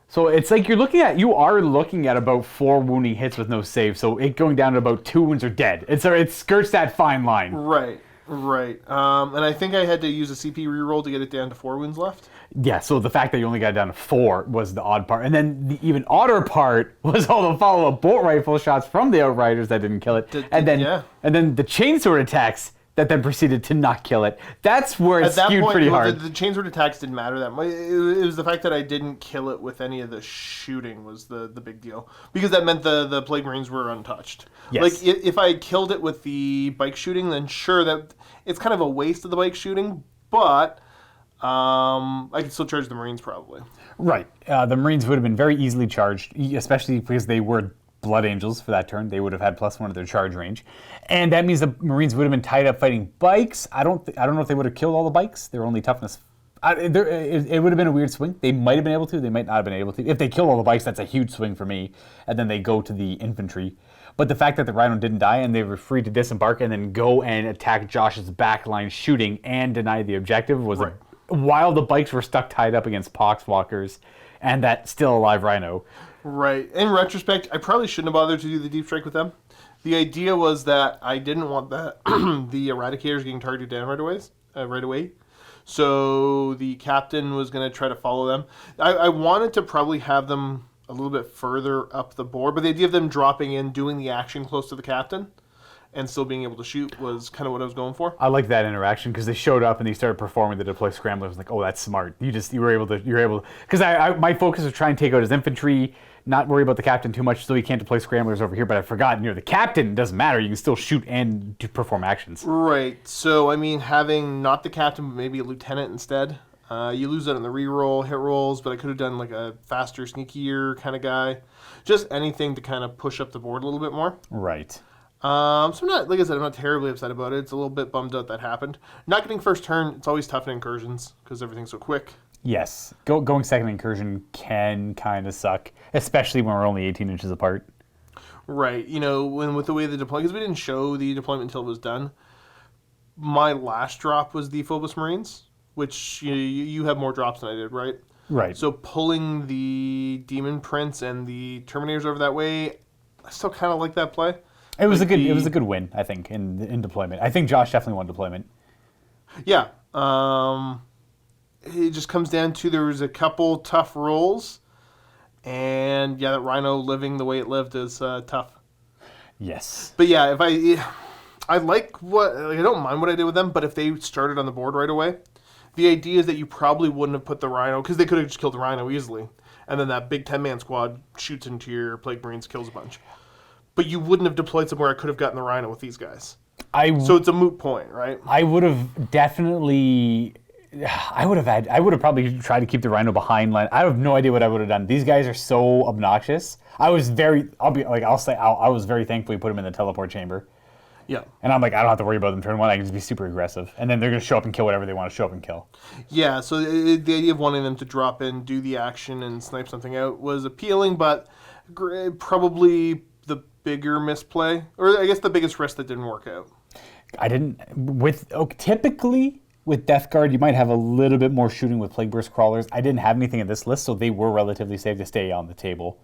So it's like you are looking at about 4 wounding hits with no save, so it going down to about 2 wounds are dead. It skirts that fine line. Right. And I think I had to use a CP reroll to get it down to 4 wounds left. Yeah, so the fact that you only got it down to 4 was the odd part. And then the even odder part was all the follow-up bolt rifle shots from the Outriders that didn't kill it. And then the chainsword attacks that then proceeded to not kill it. That's where it skewed pretty hard. The chainsword attacks didn't matter that much. It was the fact that I didn't kill it with any of the shooting was the big deal. Because that meant the Plague Marines were untouched. Yes. Like, if I had killed it with the bike shooting, then sure, that it's kind of a waste of the bike shooting, but I could still charge the Marines probably. Right. The Marines would have been very easily charged, especially because they were Blood Angels for that turn. They would have had +1 of their charge range. And that means the Marines would have been tied up fighting bikes. I don't know if they would have killed all the bikes. They're only toughness. It would have been a weird swing. They might have been able to. They might not have been able to. If they kill all the bikes, that's a huge swing for me. And then they go to the infantry. But the fact that the Rhino didn't die and they were free to disembark and then go and attack Josh's backline shooting and deny the objective was right. While the bikes were stuck tied up against Poxwalkers and that still alive Rhino. Right. In retrospect, I probably shouldn't have bothered to do the deep strike with them. The idea was that I didn't want that the Eradicators getting targeted down right away. So the captain was going to try to follow them. I wanted to probably have them a little bit further up the board, but the idea of them dropping in, doing the action close to the captain, and still being able to shoot was kind of what I was going for. I like that interaction because they showed up and they started performing the deploy scrambler. I was like, oh, that's smart. You were able to, because my focus was trying to take out his infantry, not worry about the captain too much so he can't deploy scramblers over here, but I forgot near the captain, doesn't matter. You can still shoot and perform actions. Right. So, I mean, having not the captain, but maybe a lieutenant instead, you lose that on the reroll, hit rolls, but I could have done like a faster, sneakier kind of guy. Just anything to kind of push up the board a little bit more. Right. So I'm not, like I said, I'm not terribly upset about it. It's a little bit bummed out that happened. Not getting first turn, it's always tough in incursions because everything's so quick. Yes. Going second incursion can kind of suck, especially when we're only 18 inches apart. Right. When with the way the deployment, because we didn't show the deployment until it was done. My last drop was the Phobos Marines, which you have more drops than I did, right? Right. So pulling the Demon Prince and the Terminators over that way, I still kind of like that play. It was a good win, I think, in deployment. I think Josh definitely won deployment. Yeah. It just comes down to there was a couple tough rolls, and that Rhino living the way it lived is tough. Yes. But yeah, I like I don't mind what I did with them, but if they started on the board right away, the idea is that you probably wouldn't have put the Rhino, because they could have just killed the Rhino easily, and then that big 10-man squad shoots into your Plague Marines, kills a bunch. But you wouldn't have deployed somewhere I could have gotten the Rhino with these guys. So it's a moot point, right? I would have definitely... I would have probably tried to keep the Rhino behind line. I have no idea what I would have done. These guys are so obnoxious. I was very thankful we put him in the teleport chamber. Yeah. And I'm like, I don't have to worry about them turn one. I can just be super aggressive. And then they're going to show up and kill whatever they want to show up and kill. Yeah, so the idea of wanting them to drop in, do the action, and snipe something out was appealing, but probably the bigger misplay, or I guess the biggest risk that didn't work out. Typically, with Death Guard, you might have a little bit more shooting with Plague Burst Crawlers. I didn't have anything in this list, so they were relatively safe to stay on the table.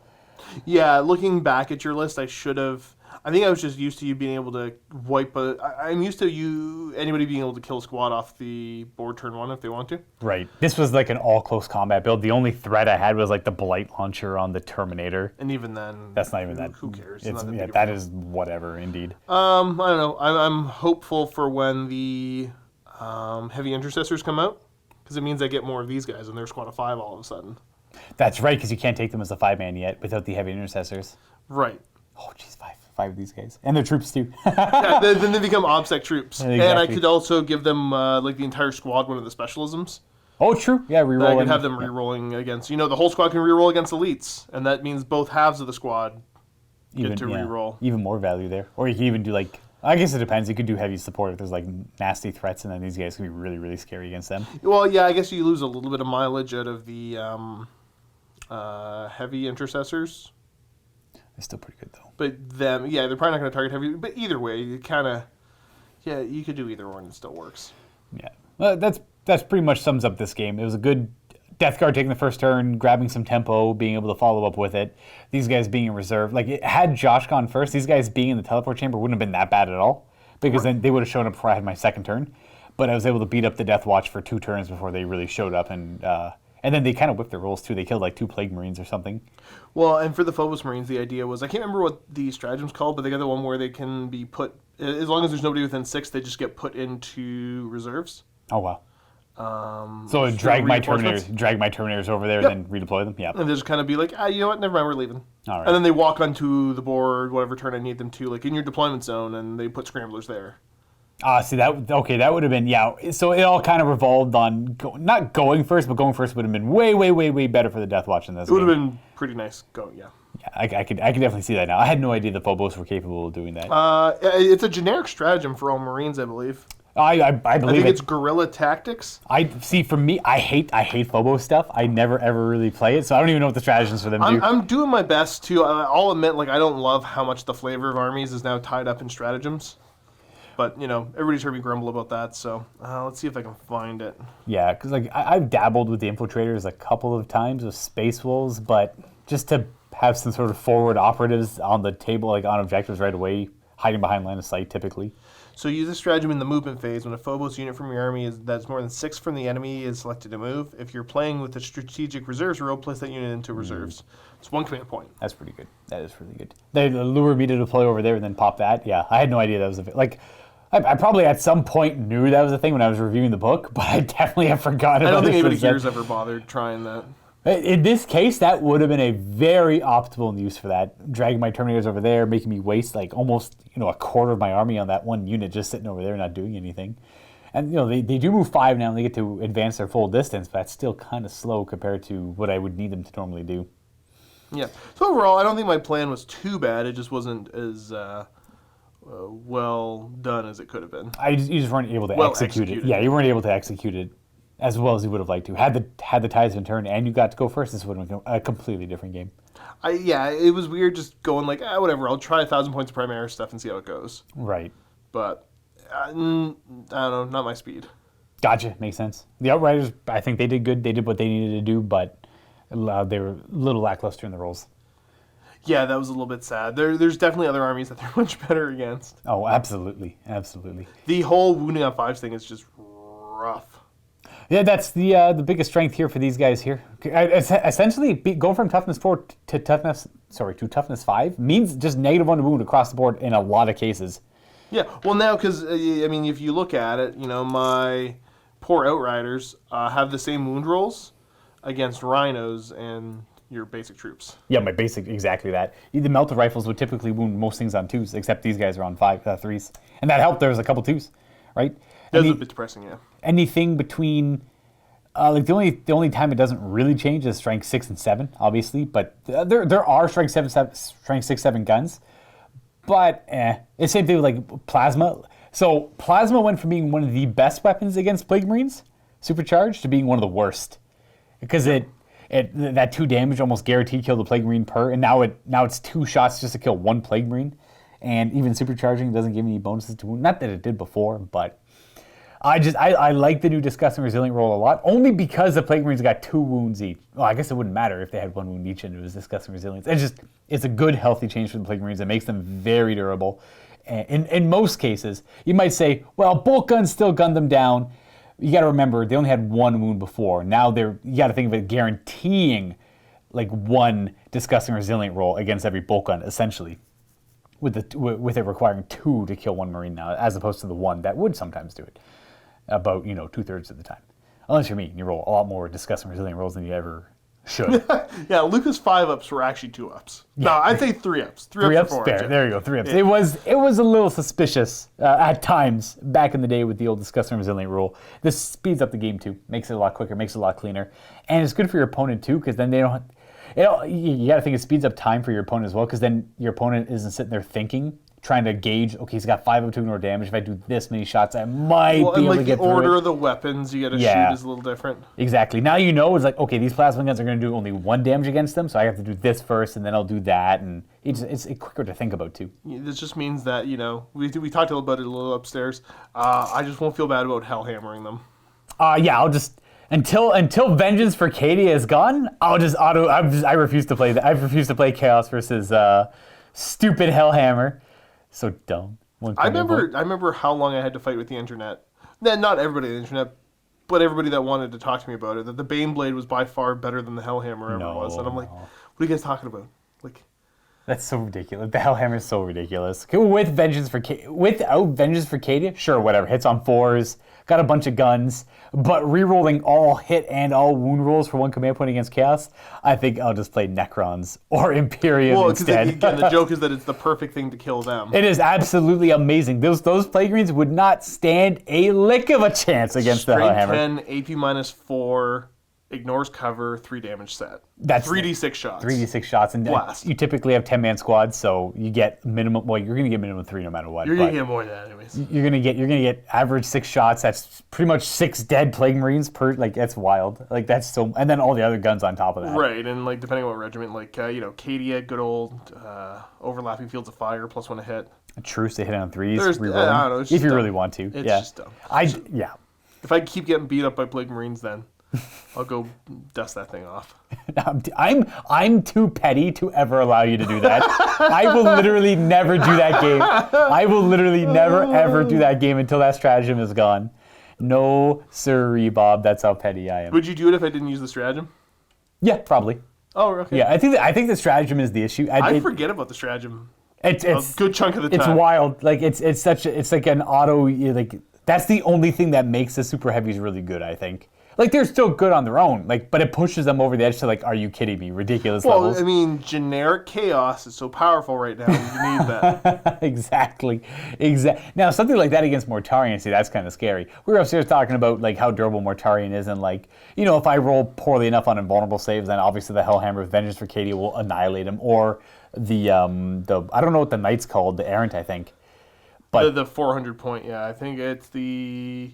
Yeah, looking back at your list, I should have. I think I was just used to you being able to wipe I'm used to anybody being able to kill a squad off the board turn 1 if they want to. Right. This was like an all close combat build. The only threat I had was like the Blight Launcher on the Terminator. And even then, that's not even that. Who cares? That is whatever, indeed. I don't know. I'm hopeful for when the heavy intercessors come out, because it means I get more of these guys and they're squad of 5 all of a sudden. That's right, because you can't take them as a 5-man yet without the heavy intercessors. Right. Oh, jeez, five of these guys. And their troops, too. Yeah, then they become OBSEC troops. Yeah, exactly. And I could also give them, like, the entire squad one of the specialisms. Oh, true. Yeah, reroll. I could have them rerolling against, the whole squad can reroll against elites. And that means both halves of the squad get to reroll. Even more value there. Or you can even do, like, I guess it depends. You could do heavy support if there's, like, nasty threats, and then these guys can be really, really scary against them. Well, yeah, I guess you lose a little bit of mileage out of the heavy intercessors. They're still pretty good, though. But they're probably not going to target heavy. But either way, you kind of, you could do either one. It still works. Yeah, well, that's pretty much sums up this game. It was a good Death Guard taking the first turn, grabbing some tempo, being able to follow up with it. These guys being in reserve, like had Josh gone first, these guys being in the teleport chamber wouldn't have been that bad at all, because then they would have shown up before I had my second turn. But I was able to beat up the Deathwatch for 2 turns before they really showed up, and then they kind of whipped their rolls too. They killed like 2 Plague Marines or something. Well, and for the Phobos Marines, the idea was, I can't remember what the stratagem's called, but they got the one where they can be put, as long as there's nobody within 6, they just get put into reserves. Oh, wow. So drag my Terminators over there, and then redeploy them? Yeah. And they just kind of be like, you know what, never mind, we're leaving. All right. And then they walk onto the board, whatever turn I need them to, like in your deployment zone, and they put Scramblers there. See, that would have been, yeah. So it all kind of revolved on, not going first, but going first would have been way, way, way, way better for the Deathwatch in this game. It would have been pretty nice going, yeah. Yeah, I could definitely see that now. I had no idea the Phobos were capable of doing that. It's a generic stratagem for all Marines, I believe. I believe I think it's guerrilla tactics. For me, I hate Phobos stuff. I never ever really play it, so I don't even know what the stratagems for them do. I'm doing my best to. I'll admit, like, I don't love how much the flavor of armies is now tied up in stratagems. But, everybody's heard me grumble about that, so let's see if I can find it. Yeah, because like I've dabbled with the infiltrators a couple of times with Space Wolves, but just to have some sort of forward operatives on the table, like on objectives right away, hiding behind line of sight typically. So use this stratagem in the movement phase when a Phobos unit from your army that's more than 6 from the enemy is selected to move. If you're playing with the strategic reserves row, place that unit into reserves. It's 1 command point. That's pretty good. That is really good. They lure me to deploy over there and then pop that. Yeah, I had no idea that was I probably at some point knew that was a thing when I was reviewing the book, but I definitely have forgotten about it. I don't think anybody here's ever bothered trying that. In this case, that would have been a very optimal use for that. Dragging my Terminators over there, making me waste like almost a quarter of my army on that one unit just sitting over there not doing anything. And they do move 5 now and they get to advance their full distance, but that's still kind of slow compared to what I would need them to normally do. Yeah. So overall, I don't think my plan was too bad. It just wasn't as well done as it could have been. You just weren't able to execute it. Yeah, you weren't able to execute it as well as you would have liked to. Had the tides been turned and you got to go first, this would have been a completely different game. It was weird just going like, whatever, I'll try 1,000 points of Primaris stuff and see how it goes. Right. But, I don't know, not my speed. Gotcha, makes sense. The Outriders, I think they did good. They did what they needed to do, but they were a little lackluster in the rolls. Yeah, that was a little bit sad. There's definitely other armies that they're much better against. Oh, absolutely. Absolutely. The whole wounding on 5s thing is just rough. Yeah, that's the biggest strength here for these guys here. Essentially, going from toughness 4 to toughness 5 means just -1 to wound across the board in a lot of cases. Yeah, well now, because, if you look at it, my poor Outriders have the same wound rolls against Rhinos and your basic troops. Yeah, my basic, exactly that. The melted rifles would typically wound most things on 2s, except these guys are on 3s. And that helped, there was a couple 2s, right? That was a bit depressing, yeah. Anything between, the only time it doesn't really change is strength 6 and 7, obviously, but there are strength 6, 7 guns, but it's the same thing with like Plasma. So Plasma went from being one of the best weapons against Plague Marines, supercharged, to being one of the worst, because that 2 damage almost guaranteed killed the Plague Marine per, and now it's 2 shots just to kill 1 Plague Marine, and even supercharging doesn't give any bonuses to wound. Not that it did before, but I like the new Disgusting Resilient roll a lot, only because the Plague Marines got 2 wounds each. Well, I guess it wouldn't matter if they had 1 wound each and it was Disgusting Resilience. It's a good, healthy change for the Plague Marines. It makes them very durable. And in most cases, you might say, well, bolt guns still gun them down. You got to remember, they only had 1 wound before. Now you got to think of it guaranteeing like 1 Disgusting Resilient roll against every bolt gun, essentially. With it requiring 2 to kill 1 Marine now, as opposed to the 1 that would sometimes do it. About 2/3 of the time, unless you're me and you roll a lot more Disgusting Resilient rolls than you ever should. Yeah, Luka's 5-ups were actually 2-ups. Yeah. No, I'd say 3-ups. 3-ups, fair. There you go, 3-ups. Yeah. It was a little suspicious at times back in the day with the old Disgusting Resilient rule. This speeds up the game too, makes it a lot quicker, makes it a lot cleaner, and it's good for your opponent too because then they don't. You got to think it speeds up time for your opponent as well because then your opponent isn't sitting there thinking. Trying to gauge, okay, he's got 5 of 2 ignore damage. If I do this many shots, I might be able to get through it. The order of the weapons you got to shoot is a little different. Exactly. Now you know it's like, okay, these plasma guns are going to do only 1 damage against them, so I have to do this first, and then I'll do that, and it's quicker to think about too. This just means that we talked about it a little upstairs. I just won't feel bad about hellhammering them. Yeah, I'll just until Vengeance for Cadia is gone. I refuse to play that. I refuse to play Chaos versus stupid Hellhammer. So dumb. I remember how long I had to fight with the internet. Not everybody on the internet, but everybody that wanted to talk to me about it. That the Baneblade was by far better than the Hellhammer ever was. And I'm like, what are you guys talking about? Like, that's so ridiculous. The Hellhammer is so ridiculous. Without Vengeance for Cadia, sure, whatever. Hits on 4s, got a bunch of guns, but rerolling all hit and all wound rolls for 1 command point against Chaos, I think I'll just play Necrons or Imperium instead. Again, the joke is that it's the perfect thing to kill them. It is absolutely amazing. Those Plague Marines would not stand a lick of a chance against the Hellhammer. 10, AP -4, ignores cover, 3 damage set. That's 3d6 shots. 3d6 shots, and blast. You typically have 10-man squads, so you get minimum. Well, you're going to get minimum 3 no matter what. You're going to get more than that, anyways. You're going to get average 6 shots. That's pretty much 6 dead Plague Marines per. Like that's wild. Like that's so, and then all the other guns on top of that. Right, and like depending on what regiment, like Cadia, good old overlapping fields of fire +1 to hit. A truce to hit on 3s. I don't know. If you really want to. It's just dumb. If I keep getting beat up by Plague Marines, then I'll go dust that thing off. I'm too petty to ever allow you to do that. I will literally never do that game. I will literally never ever do that game until that stratagem is gone. No sirree, Bob. That's how petty I am. Would you do it if I didn't use the stratagem? Yeah, probably. Oh, okay. Yeah, I think the stratagem is the issue. I forget about the stratagem. It's a good chunk of the time. It's wild. Like it's like an auto. Like that's the only thing that makes the super heavies really good. I think. Like they're still good on their own, like, but it pushes them over the edge to like, are you kidding me? Ridiculous levels. Well, I mean, generic chaos is so powerful right now. You need that. Exactly. Now, something like that against Mortarion, see, that's kind of scary. We were upstairs talking about like how durable Mortarion is, and like, if I roll poorly enough on invulnerable saves, then obviously the Hellhammer with Vengeance for Cadia will annihilate him, or the I don't know what the knight's called, the Errant, I think. But the 400 point, yeah, I think it's the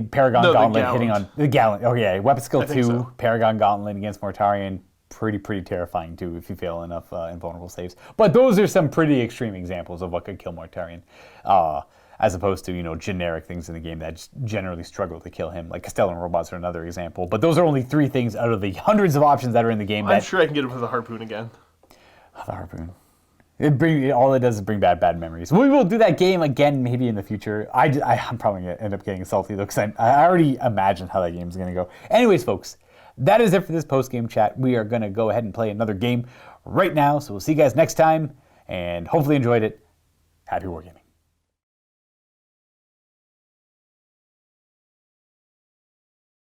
Paragon Gauntlet the hitting on the Gallant. Oh yeah, weapon skill 2, so. Paragon Gauntlet against Mortarion, pretty terrifying too if you fail enough invulnerable saves. But those are some pretty extreme examples of what could kill Mortarion, as opposed to generic things in the game that just generally struggle to kill him. Like Castellan robots are another example. But those are only 3 things out of the hundreds of options that are in the game. I'm sure I can get him with a harpoon again. The harpoon. All it does is bring bad memories. We will do that game again maybe in the future. I'm probably going to end up getting salty though because I already imagine how that game is going to go. Anyways, folks, that is it for this post-game chat. We are going to go ahead and play another game right now. So we'll see you guys next time and hopefully enjoyed it. Happy wargaming.